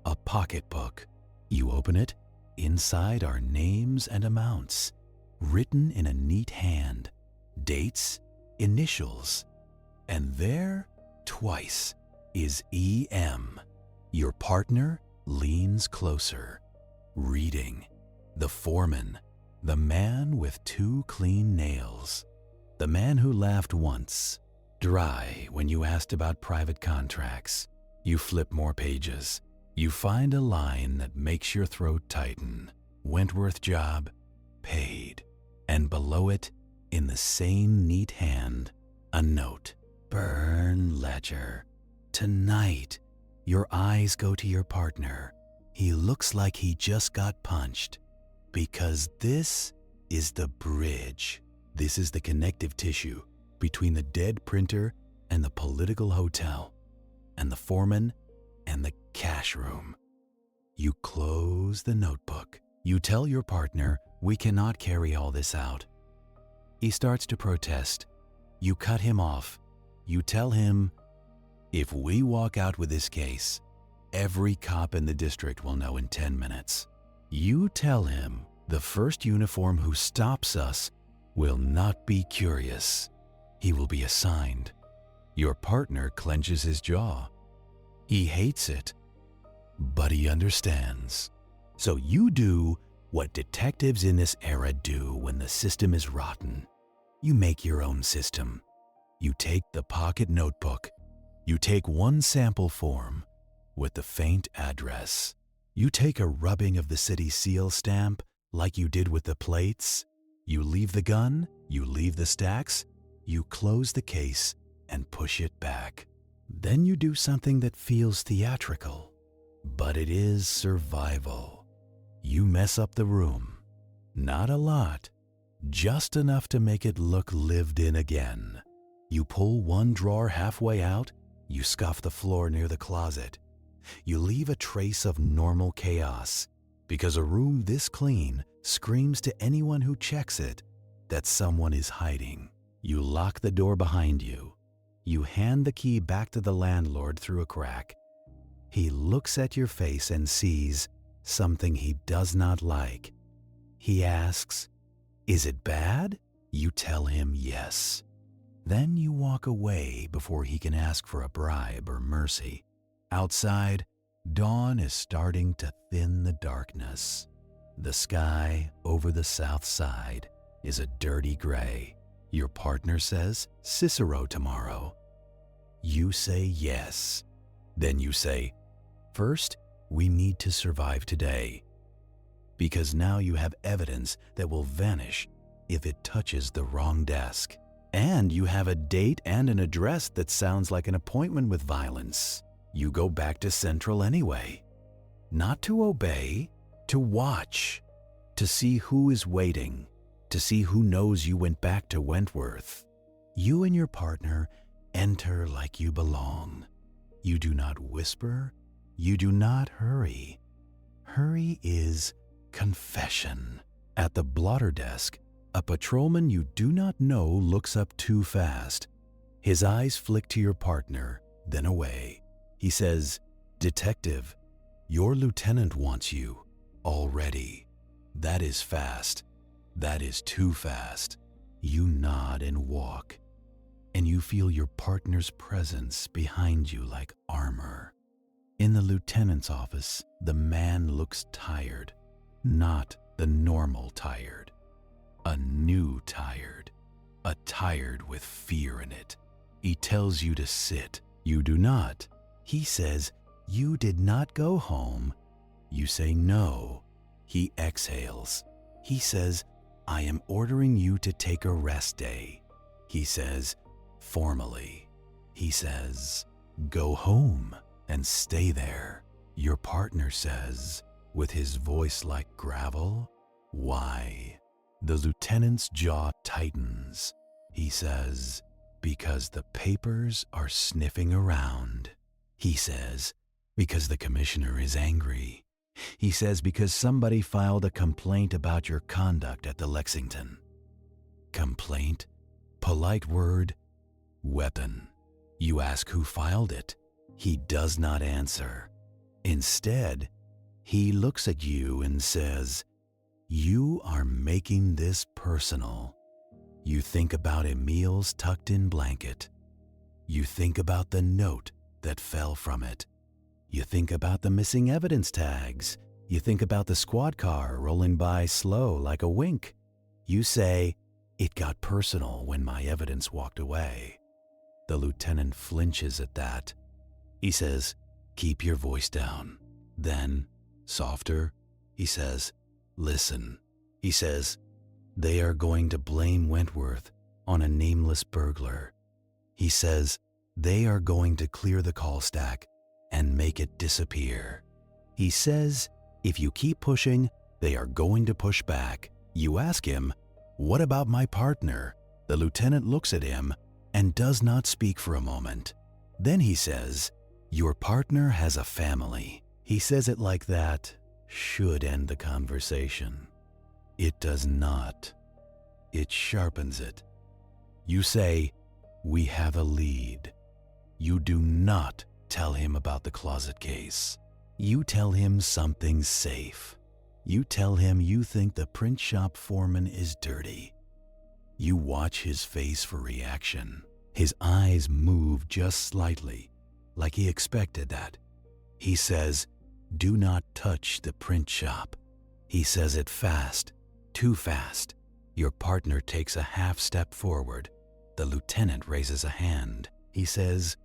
A pocketbook. You open it. Inside are names and amounts, written in a neat hand. Dates, initials. And there, twice, is E.M. Your partner leans closer, reading. The foreman, the man with 2 clean nails. The man who laughed once, dry when you asked about private contracts. You flip more pages. You find a line that makes your throat tighten. Wentworth job, paid. And below it, in the same neat hand, a note. Burn ledger. Tonight, your eyes go to your partner. He looks like he just got punched. Because this is the bridge. This is the connective tissue between the dead printer and the political hotel, and the foreman and the cash room. You close the notebook. You tell your partner, we cannot carry all this out. He starts to protest. You cut him off. You tell him, if we walk out with this case, every cop in the district will know in 10 minutes. You tell him the first uniform who stops us will not be curious. He will be assigned. Your partner clenches his jaw. He hates it, but he understands. So you do what detectives in this era do when the system is rotten. You make your own system. You take the pocket notebook. You take one sample form with the faint address. You take a rubbing of the city seal stamp like you did with the plates. You leave the gun, you leave the stacks, you close the case and push it back. Then you do something that feels theatrical, but it is survival. You mess up the room. Not a lot, just enough to make it look lived in again. You pull one drawer halfway out, you scuff the floor near the closet. You leave a trace of normal chaos, because a room this clean screams to anyone who checks it that someone is hiding. You lock the door behind you. You hand the key back to the landlord through a crack. He looks at your face and sees something he does not like. He asks, "Is it bad?" You tell him yes. Then you walk away before he can ask for a bribe or mercy. Outside, dawn is starting to thin the darkness. The sky over the south side is a dirty gray. Your partner says, Cicero tomorrow. You say yes. Then you say, first, we need to survive today. Because now you have evidence that will vanish if it touches the wrong desk. And you have a date and an address that sounds like an appointment with violence. You go back to Central anyway. Not to obey, to watch, to see who is waiting. to see who knows you went back to Wentworth. You and your partner enter like you belong. You do not whisper. You do not hurry. Hurry is confession. At the blotter desk, a patrolman you do not know looks up too fast. His eyes flick to your partner, then away. He says, "Detective, your lieutenant wants you already." That is fast. That is too fast. You nod and walk, and you feel your partner's presence behind you like armor. In the lieutenant's office, the man looks tired, not the normal tired. A new tired, a tired with fear in it. He tells you to sit. You do not. He says, "You did not go home." You say no. He exhales. He says, "I am ordering you to take a rest day." He says, formally. He says, "Go home and stay there." Your partner says, with his voice like gravel, "Why?" The lieutenant's jaw tightens. He says, "Because the papers are sniffing around." He says, "Because the commissioner is angry." He says, "Because somebody filed a complaint about your conduct at the Lexington." Complaint, polite word, weapon. You ask who filed it. He does not answer. Instead, he looks at you and says, "You are making this personal." You think about Emil's tucked-in blanket. You think about the note that fell from it. You think about the missing evidence tags. You think about the squad car rolling by slow like a wink. You say, "It got personal when my evidence walked away." The lieutenant flinches at that. He says, "Keep your voice down." Then, softer, he says, "Listen." He says, "They are going to blame Wentworth on a nameless burglar." He says, "They are going to clear the call stack and make it disappear." He says, "If you keep pushing, they are going to push back." You ask him, "What about my partner?" The lieutenant looks at him and does not speak for a moment. Then he says, "Your partner has a family." He says it like that should end the conversation. It does not. It sharpens it. You say, "We have a lead." You do not tell him about the closet case. You tell him something's safe. You tell him you think the print shop foreman is dirty. You watch his face for reaction. His eyes move just slightly, like he expected that. He says, "Do not touch the print shop." He says it fast, too fast. Your partner takes a half step forward. The lieutenant raises a hand. He says,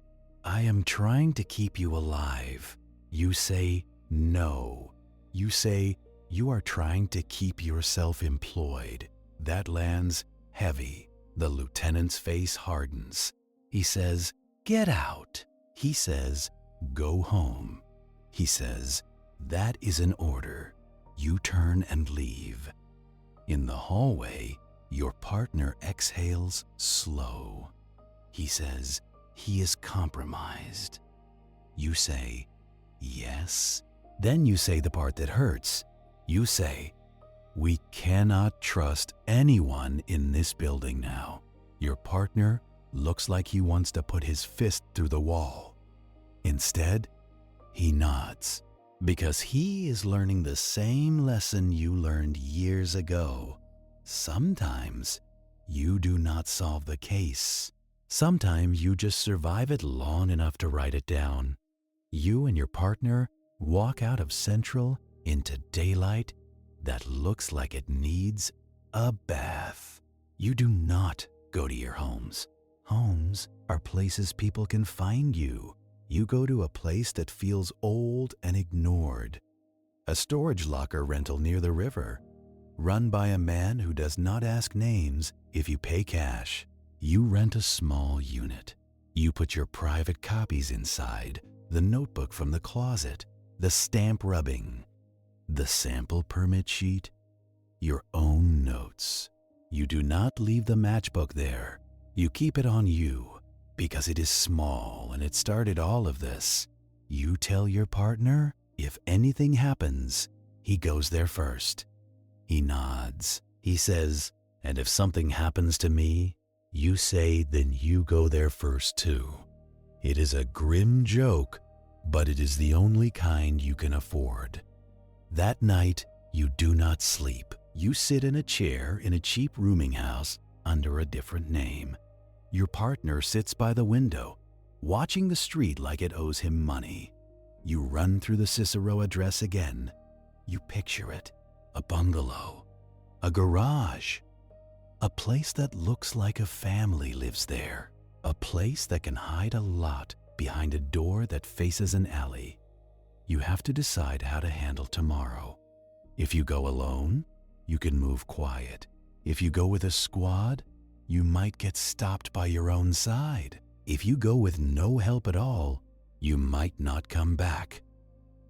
"I am trying to keep you alive." You say, "No." You say, "You are trying to keep yourself employed." That lands heavy. The lieutenant's face hardens. He says, "Get out." He says, "Go home." He says, "That is an order." You turn and leave. In the hallway, your partner exhales slow. He says, "He is compromised." You say, "Yes." Then you say the part that hurts. You say, "We cannot trust anyone in this building now." Your partner looks like he wants to put his fist through the wall. Instead, he nods, because he is learning the same lesson you learned years ago. Sometimes you do not solve the case. Sometimes you just survive it long enough to write it down. You and your partner walk out of Central into daylight that looks like it needs a bath. You do not go to your homes. Homes are places people can find you. You go to a place that feels old and ignored. A storage locker rental near the river, run by a man who does not ask names if you pay cash. You rent a small unit. You put your private copies inside, the notebook from the closet, the stamp rubbing, the sample permit sheet, your own notes. You do not leave the matchbook there. You keep it on you because it is small and it started all of this. You tell your partner if anything happens, he goes there first. He nods. He says, and if something happens to me, you say, then you go there first too. It is a grim joke, but it is the only kind you can afford. That night, you do not sleep. You sit in a chair in a cheap rooming house under a different name. Your partner sits by the window, watching the street like it owes him money. You run through the Cicero address again. You picture it, a bungalow, a garage, a place that looks like a family lives there, a place that can hide a lot behind a door that faces an alley. You have to decide how to handle tomorrow. If you go alone, you can move quiet. If you go with a squad, you might get stopped by your own side. If you go with no help at all, you might not come back.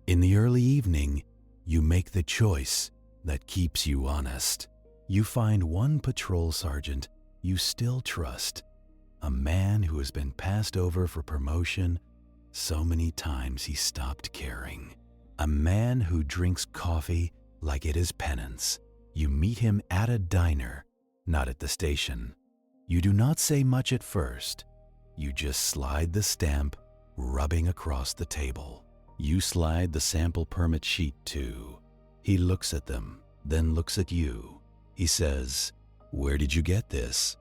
In the early evening, you make the choice that keeps you honest. You find one patrol sergeant you still trust, a man who has been passed over for promotion so many times he stopped caring, a man who drinks coffee like it is penance. You meet him at a diner, not at the station. You do not say much at first. You just slide the stamp, rubbing across the table. You slide the sample permit sheet too. He looks at them, then looks at you. He says, "Where did you get this?"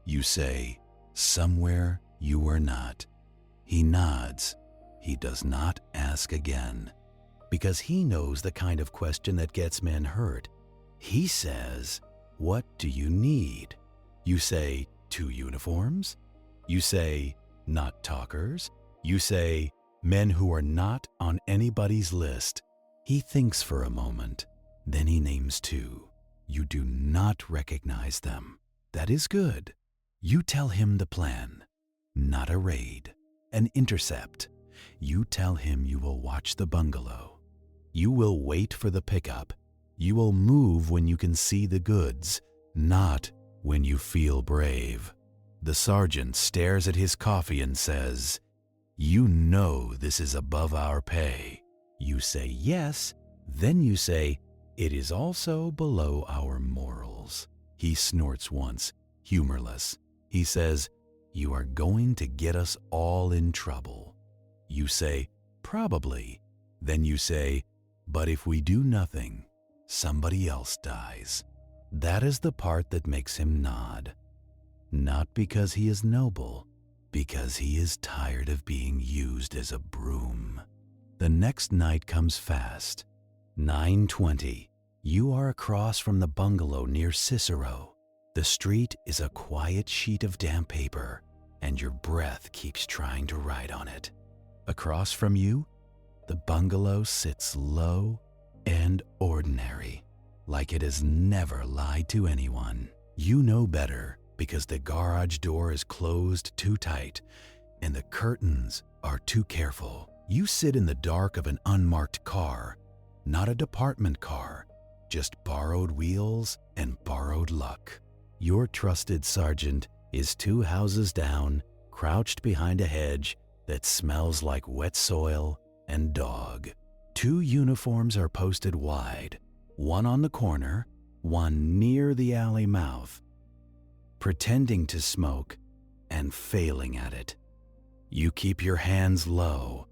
You say, "Somewhere you were not." He nods. He does not ask again, because he knows the kind of question that gets men hurt. He says, "What do you need?" You say, "2 uniforms." You say, "Not talkers." You say, "Men who are not on anybody's list." He thinks for a moment. Then he names 2. You do not recognize them. That is good. You tell him the plan. Not a raid, an intercept. You tell him you will watch the bungalow. You will wait for the pickup. You will move when you can see the goods, not when you feel brave. The sergeant stares at his coffee and says, "You know this is above our pay." You say yes. Then you say, "It is also below our morals." He snorts once, humorless. He says, "You are going to get us all in trouble." You say, "Probably." Then you say, "But if we do nothing, somebody else dies." That is the part that makes him nod. Not because he is noble, because he is tired of being used as a broom. The next night comes fast. 9:20. You are across from the bungalow near Cicero. The street is a quiet sheet of damp paper, and your breath keeps trying to write on it. Across from you, the bungalow sits low and ordinary, like it has never lied to anyone. You know better because the garage door is closed too tight and the curtains are too careful. You sit in the dark of an unmarked car, not a department car, just borrowed wheels and borrowed luck. Your trusted sergeant is 2 houses down, crouched behind a hedge that smells like wet soil and dog. 2 uniforms are posted wide, one on the corner, one near the alley mouth, pretending to smoke and failing at it. You keep your hands low,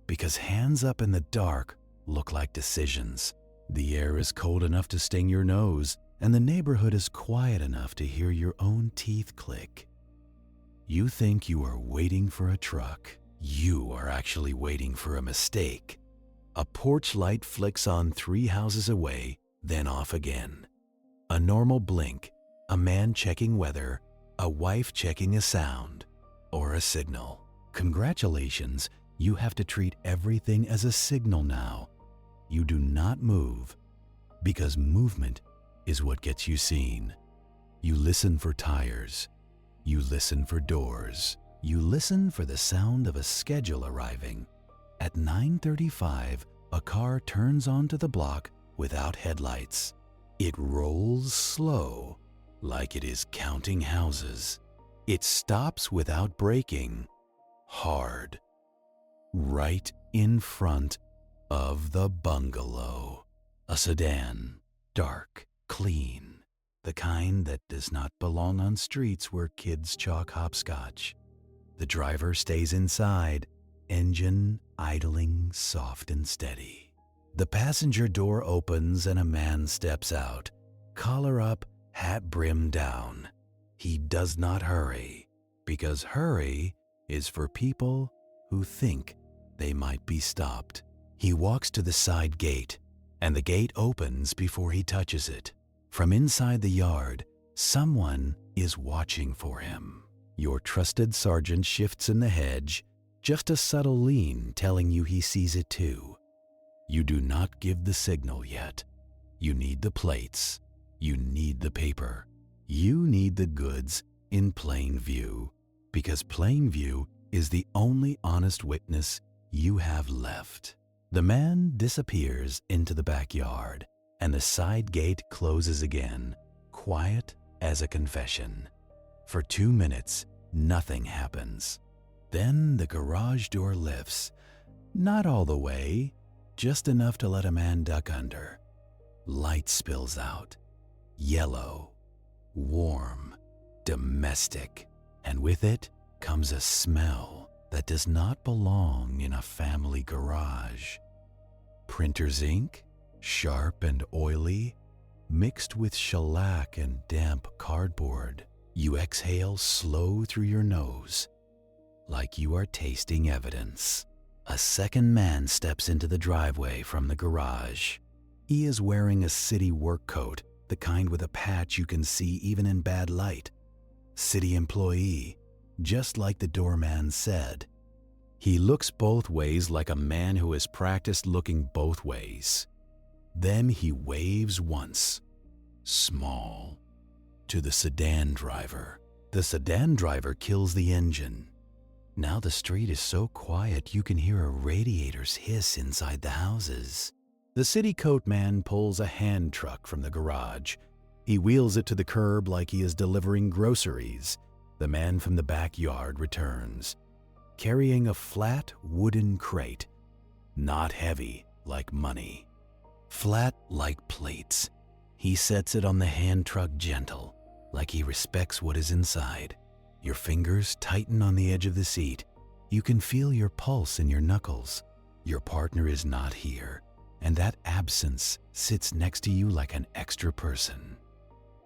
because hands up in the dark look like decisions. The air is cold enough to sting your nose, and the neighborhood is quiet enough to hear your own teeth click. You think you are waiting for a truck. You are actually waiting for a mistake. A porch light flicks on 3 houses away, then off again. A normal blink, a man checking weather, a wife checking a sound, or a signal. Congratulations, you have to treat everything as a signal now. You do not move, because movement is what gets you seen. You listen for tires. You listen for doors. You listen for the sound of a schedule arriving. At 9:35, a car turns onto the block without headlights. It rolls slow, like it is counting houses. It stops without braking, hard, right in front of the bungalow. A sedan, dark, clean, the kind that does not belong on streets where kids chalk hopscotch. The driver stays inside, engine idling soft and steady. The passenger door opens and a man steps out, collar up, hat brim down. He does not hurry, because hurry is for people who think they might be stopped. He walks to the side gate, and the gate opens before he touches it. From inside the yard, someone is watching for him. Your trusted sergeant shifts in the hedge, just a subtle lean telling you he sees it too. You do not give the signal yet. You need the plates. You need the paper. You need the goods in plain view, because plain view is the only honest witness you have left. The man disappears into the backyard, and the side gate closes again, quiet as a confession. For 2 minutes, nothing happens. Then the garage door lifts, not all the way, just enough to let a man duck under. Light spills out, yellow, warm, domestic, and with it comes a smell that does not belong in a family garage. Printer's ink, sharp and oily, mixed with shellac and damp cardboard. You exhale slow through your nose, like you are tasting evidence. A second man steps into the driveway from the garage. He is wearing a city work coat, the kind with a patch you can see even in bad light. City employee, just like the doorman said. He looks both ways like a man who has practiced looking both ways. Then he waves once, small, to the sedan driver. The sedan driver kills the engine. Now the street is so quiet you can hear a radiator's hiss inside the houses. The city coat man pulls a hand truck from the garage. He wheels it to the curb like he is delivering groceries. The man from the backyard returns, carrying a flat wooden crate, not heavy like money, flat like plates. He sets it on the hand truck gentle, like he respects what is inside. Your fingers tighten on the edge of the seat. You can feel your pulse in your knuckles. Your partner is not here, and that absence sits next to you like an extra person.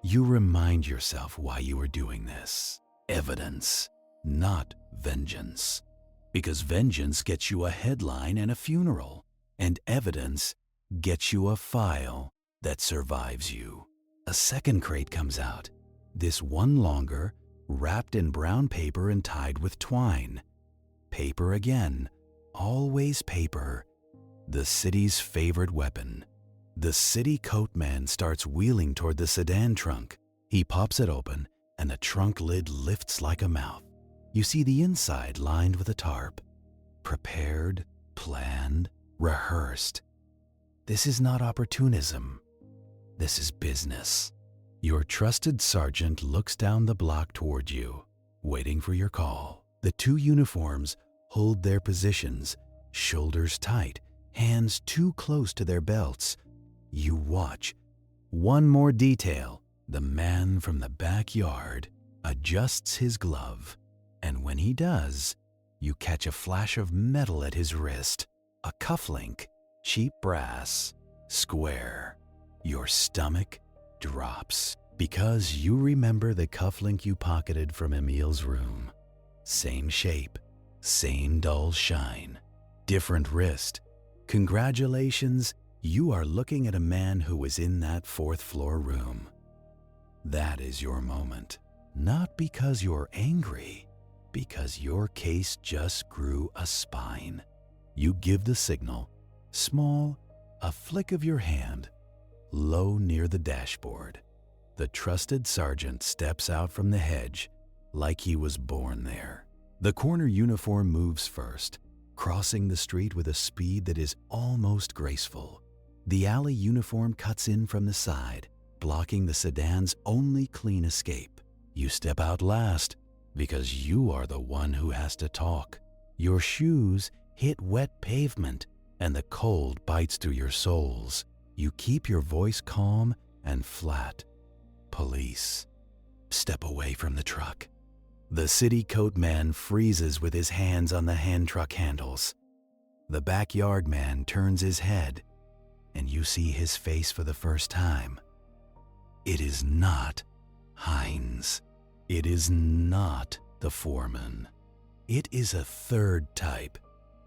You remind yourself why you are doing this. Evidence, not vengeance. Because vengeance gets you a headline and a funeral, and evidence gets you a file that survives you. A second crate comes out, this one longer, wrapped in brown paper and tied with twine. Paper again, always paper. The city's favorite weapon. The city coat man starts wheeling toward the sedan trunk. He pops it open, and the trunk lid lifts like a mouth. You see the inside lined with a tarp. Prepared, planned, rehearsed. This is not opportunism. This is business. Your trusted sergeant looks down the block toward you, waiting for your call. The two uniforms hold their positions, shoulders tight, hands too close to their belts. You watch. One more detail. The man from the backyard adjusts his glove, and when he does, you catch a flash of metal at his wrist. A cufflink, cheap brass, square. Your stomach drops because you remember the cufflink you pocketed from Emil's room. Same shape, same dull shine, different wrist. Congratulations, you are looking at a man who was in that fourth-floor room. That is your moment. Not because you're angry, because your case just grew a spine. You give the signal, small, a flick of your hand, low near the dashboard. The trusted sergeant steps out from the hedge like he was born there. The corner uniform moves first, crossing the street with a speed that is almost graceful. The alley uniform cuts in from the side, blocking the sedan's only clean escape. You step out last because you are the one who has to talk. Your shoes hit wet pavement and the cold bites through your soles. You keep your voice calm and flat. Police. Step away from the truck. The city coat man freezes with his hands on the hand truck handles. The backyard man turns his head, and you see his face for the first time. It is not Hines. It is not the foreman. It is a third type,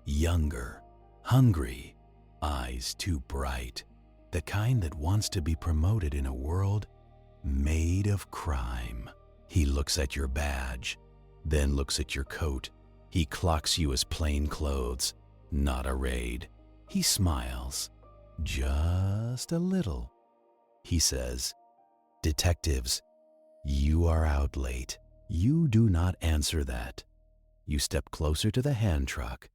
younger, hungry, eyes too bright, the kind that wants to be promoted in a world made of crime. He looks at your badge, then looks at your coat. He clocks you as plain clothes, not arrayed. He smiles, just a little. He says, "Detectives, you are out late." You do not answer that. You step closer to the hand truck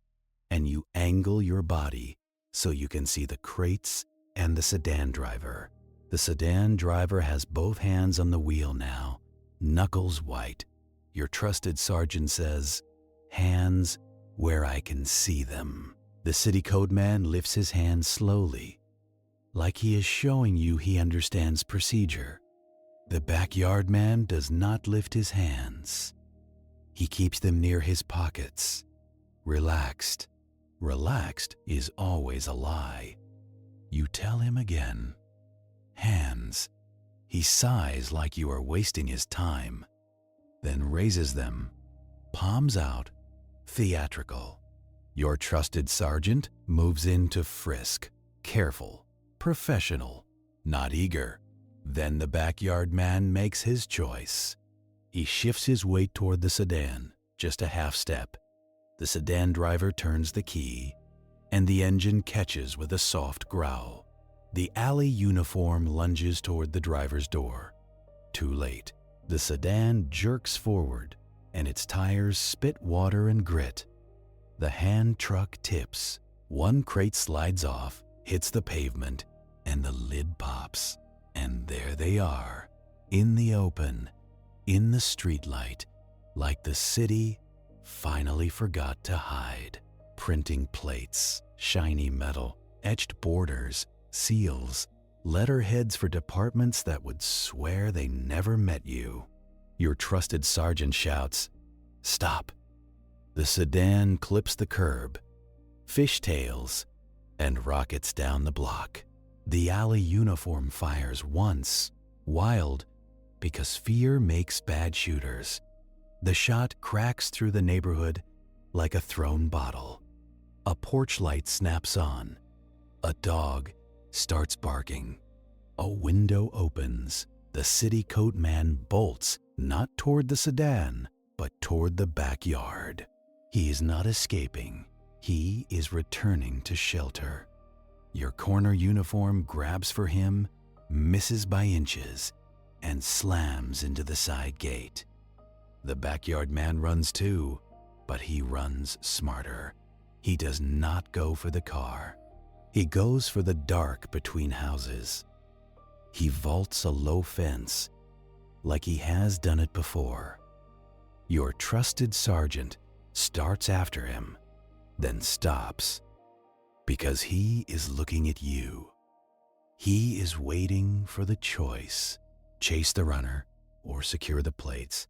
and you angle your body so you can see the crates and the sedan driver. The sedan driver has both hands on the wheel now, knuckles white. Your trusted sergeant says, "Hands where I can see them." The city code man lifts his hands slowly, like he is showing you he understands procedure. The backyard man does not lift his hands. He keeps them near his pockets, relaxed. Relaxed is always a lie. You tell him again, "Hands." He sighs like you are wasting his time, then raises them, palms out, theatrical. Your trusted sergeant moves in to frisk, careful, professional, not eager. Then the backyard man makes his choice. He shifts his weight toward the sedan, just a half step. The sedan driver turns the key, and the engine catches with a soft growl. The alley uniform lunges toward the driver's door. Too late. The sedan jerks forward, and its tires spit water and grit. The hand truck tips. One crate slides off, hits the pavement, and the lid pops. And there they are, in the open, in the streetlight, like the city finally forgot to hide. Printing plates, shiny metal, etched borders, seals, letterheads for departments that would swear they never met you. Your trusted sergeant shouts, "Stop." The sedan clips the curb, fishtails, and rockets down the block. The alley uniform fires once, wild, because fear makes bad shooters. The shot cracks through the neighborhood like a thrown bottle. A porch light snaps on. A dog starts barking. A window opens. The city coat man bolts, not toward the sedan, but toward the backyard. He is not escaping. He is returning to shelter. Your corner uniform grabs for him, misses by inches, and slams into the side gate. The backyard man runs too, but he runs smarter. He does not go for the car. He goes for the dark between houses. He vaults a low fence, like he has done it before. Your trusted sergeant starts after him, then stops. Because he is looking at you. He is waiting for the choice. Chase the runner or secure the plates.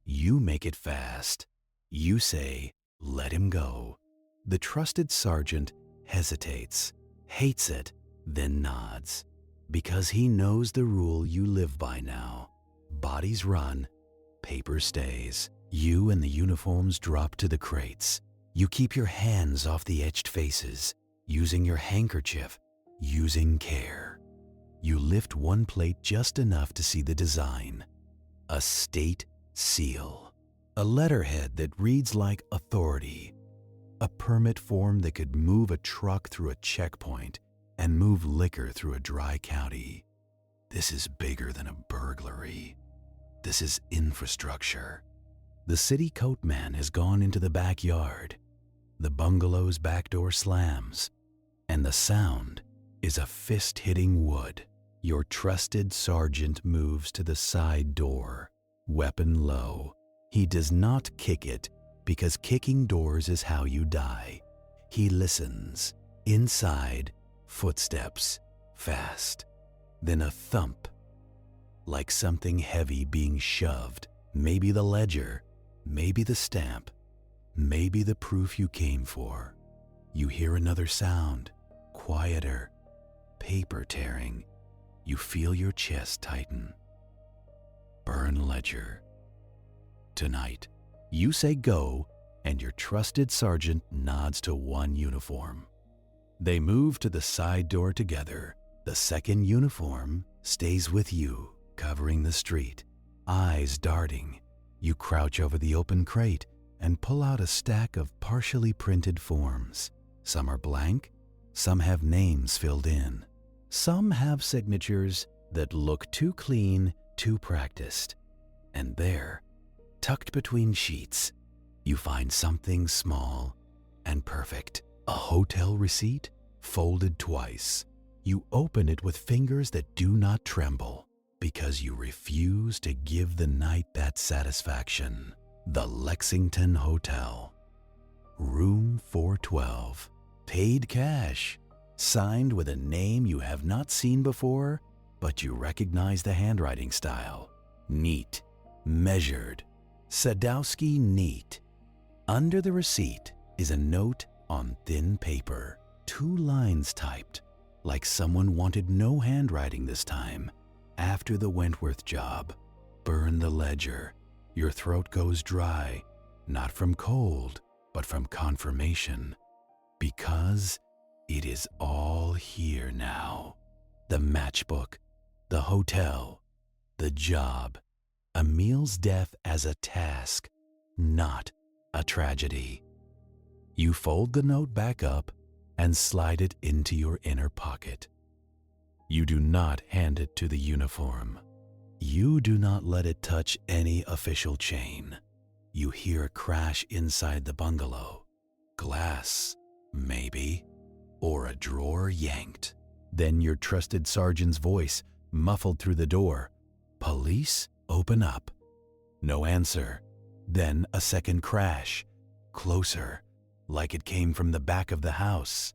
You make it fast. You say, "Let him go." The trusted sergeant hesitates, hates it, then nods. Because he knows the rule you live by now. Bodies run, paper stays. You and the uniforms drop to the crates. You keep your hands off the etched faces. Using your handkerchief, using care. You lift one plate just enough to see the design. A state seal. A letterhead that reads like authority. A permit form that could move a truck through a checkpoint and move liquor through a dry county. This is bigger than a burglary. This is infrastructure. The city coat man has gone into the backyard. The bungalow's back door slams, and the sound is a fist hitting wood. Your trusted sergeant moves to the side door, weapon low. He does not kick it, because kicking doors is how you die. He listens. Inside, footsteps, fast. Then a thump, like something heavy being shoved. Maybe the ledger, maybe the stamp, maybe the proof you came for. You hear another sound, quieter, paper tearing. You feel your chest tighten. Burn ledger. Tonight, you say go, and your trusted sergeant nods to one uniform. They move to the side door together. The second uniform stays with you, covering the street, eyes darting. You crouch over the open crate and pull out a stack of partially printed forms. Some are blank, some have names filled in. Some have signatures that look too clean, too practiced. And there, tucked between sheets, you find something small and perfect. A hotel receipt folded twice. You open it with fingers that do not tremble because you refuse to give the night that satisfaction. The Lexington Hotel. Room 412. Paid cash. Signed with a name you have not seen before, but you recognize the handwriting style. Neat. Measured. Sadowski neat. Under the receipt is a note on thin paper. 2 lines typed, like someone wanted no handwriting this time. After the Wentworth job, burn the ledger. Your throat goes dry, not from cold, but from confirmation. Because it is all here now. The matchbook, the hotel, the job. Emil's death as a task, not a tragedy. You fold the note back up and slide it into your inner pocket. You do not hand it to the uniform. You do not let it touch any official chain. You hear a crash inside the bungalow. Glass, maybe, or a drawer yanked. Then your trusted sergeant's voice muffled through the door. Police, open up. No answer. Then a second crash. Closer, like it came from the back of the house.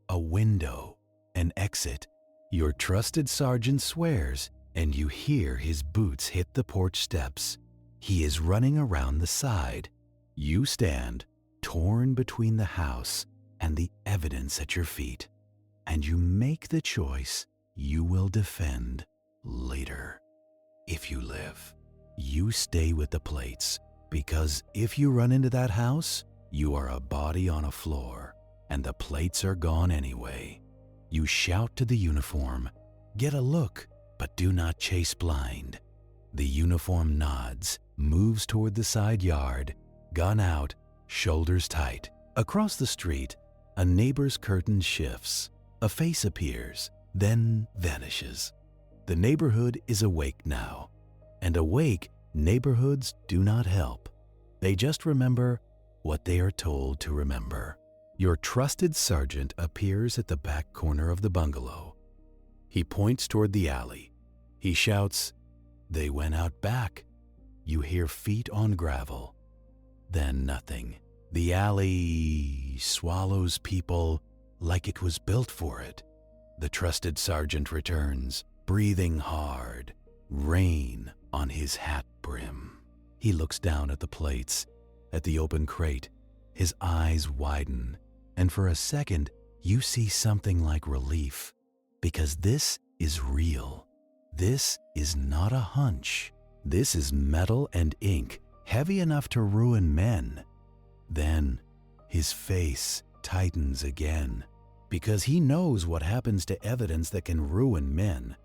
A window, an exit. Your trusted sergeant swears, and you hear his boots hit the porch steps. He is running around the side. You stand, torn between the house and the evidence at your feet, and you make the choice you will defend later. If you live, you stay with the plates, because if you run into that house, you are a body on a floor, and the plates are gone anyway. You shout to the uniform, get a look, but do not chase blind. The uniform nods, moves toward the side yard, gun out, shoulders tight. Across the street, a neighbor's curtain shifts. A face appears, then vanishes. The neighborhood is awake now, and awake neighborhoods do not help. They just remember what they are told to remember. Your trusted sergeant appears at the back corner of the bungalow. He points toward the alley. He shouts, "They went out back." You hear feet on gravel. Then nothing. The alley swallows people like it was built for it. The trusted sergeant returns, breathing hard, rain on his hat brim. He looks down at the plates, at the open crate. His eyes widen, and for a second, you see something like relief, because this is real. This is not a hunch. This is metal and ink, heavy enough to ruin men. Then, his face tightens again, because he knows what happens to evidence that can ruin men.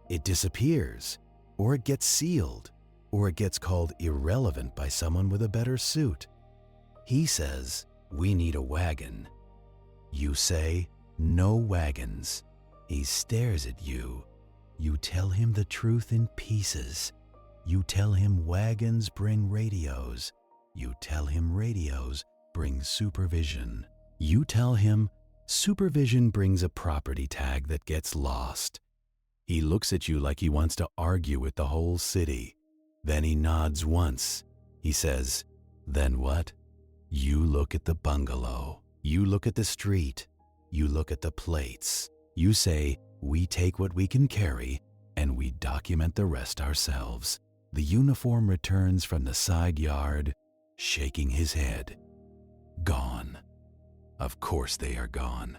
It disappears, or it gets sealed, or it gets called irrelevant by someone with a better suit. He says, "We need a wagon." You say, "No wagons." He stares at you. You tell him the truth in pieces. You tell him wagons bring radios. You tell him radios bring supervision. You tell him supervision brings a property tag that gets lost. He looks at you like he wants to argue with the whole city. Then he nods once. He says, "Then what?" You look at the bungalow. You look at the street. You look at the plates. You say, "We take what we can carry, and we document the rest ourselves." The uniform returns from the side yard, shaking his head. Gone. Of course they are gone.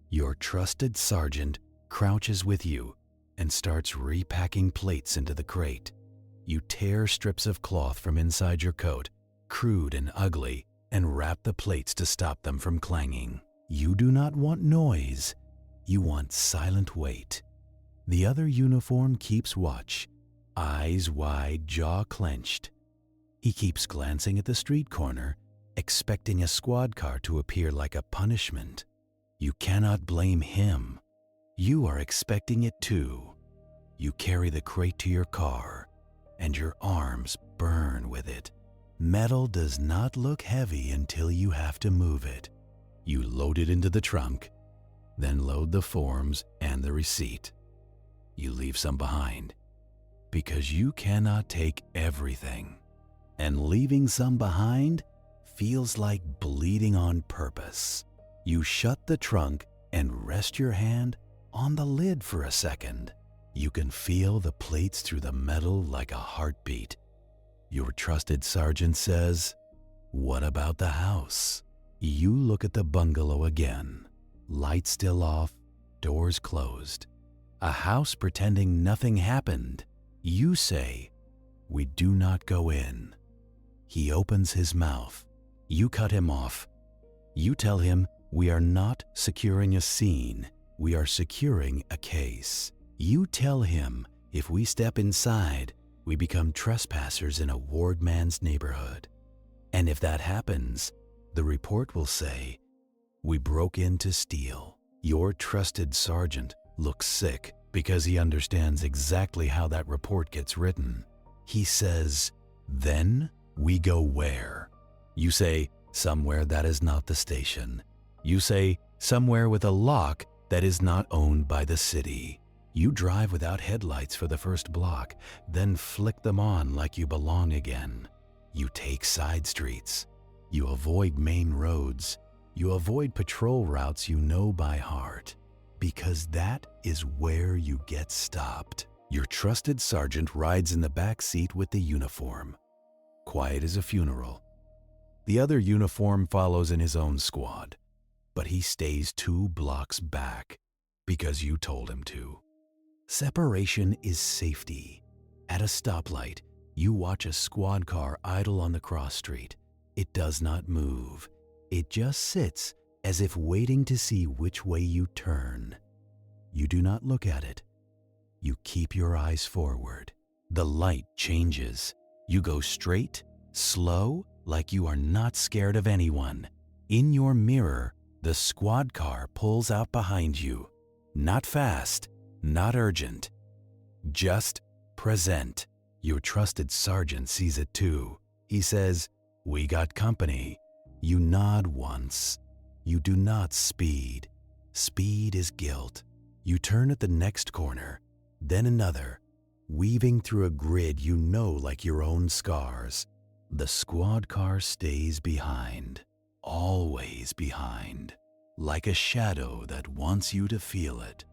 Your trusted sergeant crouches with you and starts repacking plates into the crate. You tear strips of cloth from inside your coat, crude and ugly, and wrap the plates to stop them from clanging. You do not want noise. You want silent weight. The other uniform keeps watch, eyes wide, jaw clenched. He keeps glancing at the street corner, expecting a squad car to appear like a punishment. You cannot blame him. You are expecting it too. You carry the crate to your car, and your arms burn with it. Metal does not look heavy until you have to move it. You load it into the trunk, then load the forms and the receipt. You leave some behind, because you cannot take everything. And leaving some behind feels like bleeding on purpose. You shut the trunk and rest your hand on the lid for a second. You can feel the plates through the metal like a heartbeat. Your trusted sergeant says, "What about the house?" You look at the bungalow again. Lights still off, doors closed. A house pretending nothing happened. You say, "We do not go in." He opens his mouth. You cut him off. You tell him, "We are not securing a scene. We are securing a case." You tell him, if we step inside, we become trespassers in a ward man's neighborhood. And if that happens, the report will say, "We broke in to steal." Your trusted sergeant looks sick because he understands exactly how that report gets written. He says, "Then we go where?" You say, "Somewhere that is not the station." You say, "Somewhere with a lock that is not owned by the city." You drive without headlights for the first block, then flick them on like you belong again. You take side streets. You avoid main roads. You avoid patrol routes you know by heart, because that is where you get stopped. Your trusted sergeant rides in the back seat with the uniform. Quiet as a funeral. The other uniform follows in his own squad, but he stays 2 blocks back because you told him to. Separation is safety. At a stoplight, you watch a squad car idle on the cross street. It does not move. It just sits as if waiting to see which way you turn. You do not look at it. You keep your eyes forward. The light changes. You go straight, slow, like you are not scared of anyone. In your mirror, the squad car pulls out behind you. Not fast, not urgent. Just present. Your trusted sergeant sees it too. He says, "We got company." You nod once. You do not speed. Speed is guilt. You turn at the next corner, then another, weaving through a grid you know like your own scars. The squad car stays behind, always behind, like a shadow that wants you to feel it.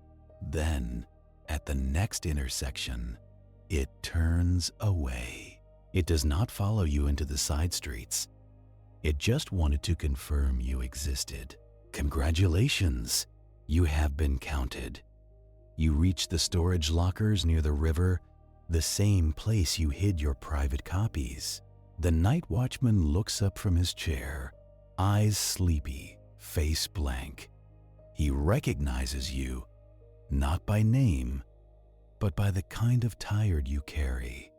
Then, at the next intersection, it turns away. It does not follow you into the side streets. It just wanted to confirm you existed. Congratulations, you have been counted. You reach the storage lockers near the river, the same place you hid your private copies. The night watchman looks up from his chair, eyes sleepy, face blank. He recognizes you, not by name, but by the kind of tired you carry.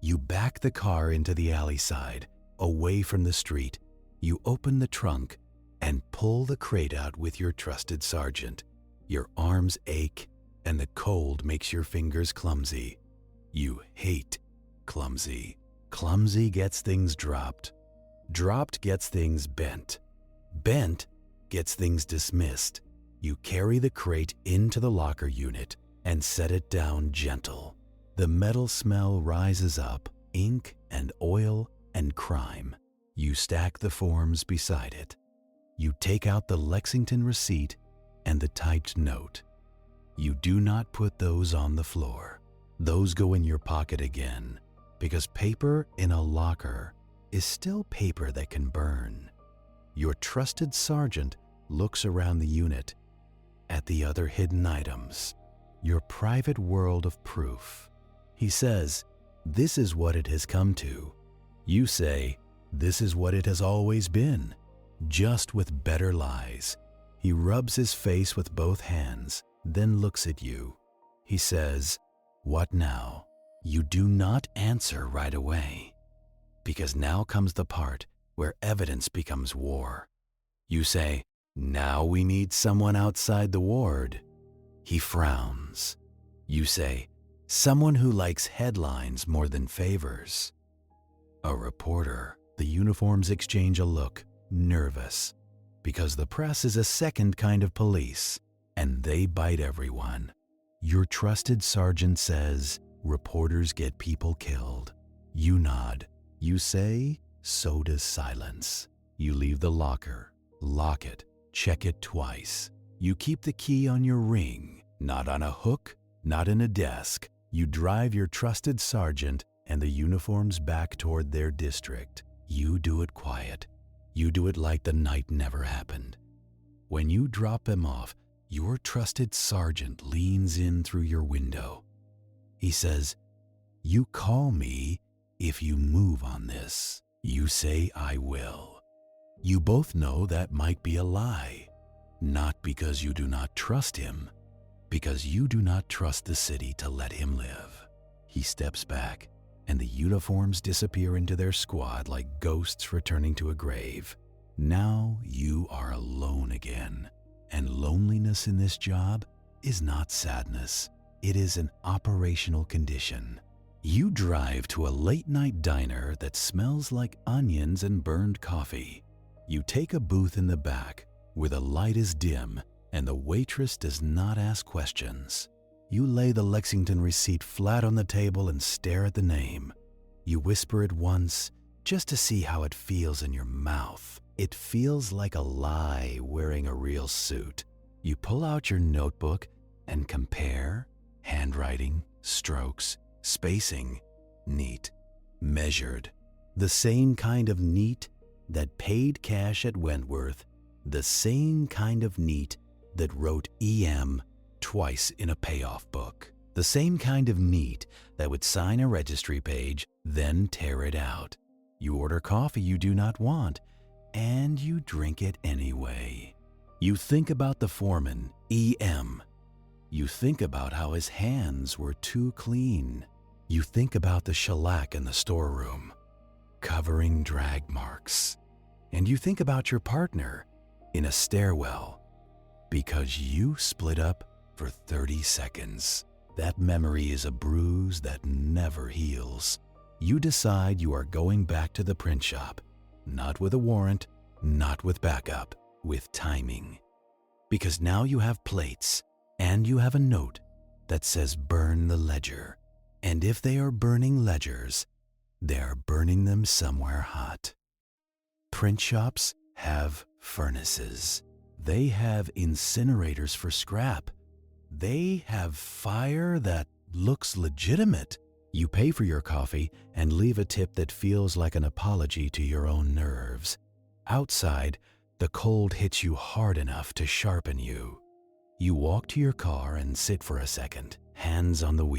You back the car into the alley side, away from the street. You open the trunk and pull the crate out with your trusted sergeant. Your arms ache and the cold makes your fingers clumsy. You hate clumsy. Clumsy gets things dropped. Dropped gets things bent. Bent gets things dismissed. You carry the crate into the locker unit and set it down gentle. The metal smell rises up, ink and oil and crime. You stack the forms beside it. You take out the Lexington receipt and the typed note. You do not put those on the floor. Those go in your pocket again, because paper in a locker is still paper that can burn. Your trusted sergeant looks around the unit at the other hidden items, your private world of proof. He says, "This is what it has come to." You say, "This is what it has always been, just with better lies." He rubs his face with both hands, then looks at you. He says, "What now?" You do not answer right away, because now comes the part where evidence becomes war. You say, "Now we need someone outside the ward." He frowns. You say, "Someone who likes headlines more than favors." A reporter. The uniforms exchange a look, nervous, because the press is a second kind of police, and they bite everyone. Your trusted sergeant says, "Reporters get people killed." You nod. You say, "So does silence." You leave the locker, lock it, check it twice. You keep the key on your ring, not on a hook, not in a desk. You drive your trusted sergeant and the uniforms back toward their district. You do it quiet. You do it like the night never happened. When you drop them off, your trusted sergeant leans in through your window. He says, "You call me if you move on this." You say, "I will." You both know that might be a lie, not because you do not trust him, because you do not trust the city to let him live. He steps back, and the uniforms disappear into their squad like ghosts returning to a grave. Now you are alone again, and loneliness in this job is not sadness. It is an operational condition. You drive to a late-night diner that smells like onions and burned coffee. You take a booth in the back where the light is dim and the waitress does not ask questions. You lay the Lexington receipt flat on the table and stare at the name. You whisper it once just to see how it feels in your mouth. It feels like a lie wearing a real suit. You pull out your notebook and compare handwriting, strokes, spacing, neat, measured. The same kind of neat that paid cash at Wentworth, the same kind of neat that wrote EM twice in a payoff book. The same kind of neat that would sign a registry page, then tear it out. You order coffee you do not want, and you drink it anyway. You think about the foreman, EM. You think about how his hands were too clean. You think about the shellac in the storeroom, covering drag marks. And you think about your partner in a stairwell, because you split up for 30 seconds. That memory is a bruise that never heals. You decide you are going back to the print shop, not with a warrant, not with backup, with timing. Because now you have plates, and you have a note that says burn the ledger. And if they are burning ledgers, they are burning them somewhere hot. Print shops have furnaces. They have incinerators for scrap. They have fire that looks legitimate. You pay for your coffee and leave a tip that feels like an apology to your own nerves. Outside, the cold hits you hard enough to sharpen you. You walk to your car and sit for a second, hands on the wheel.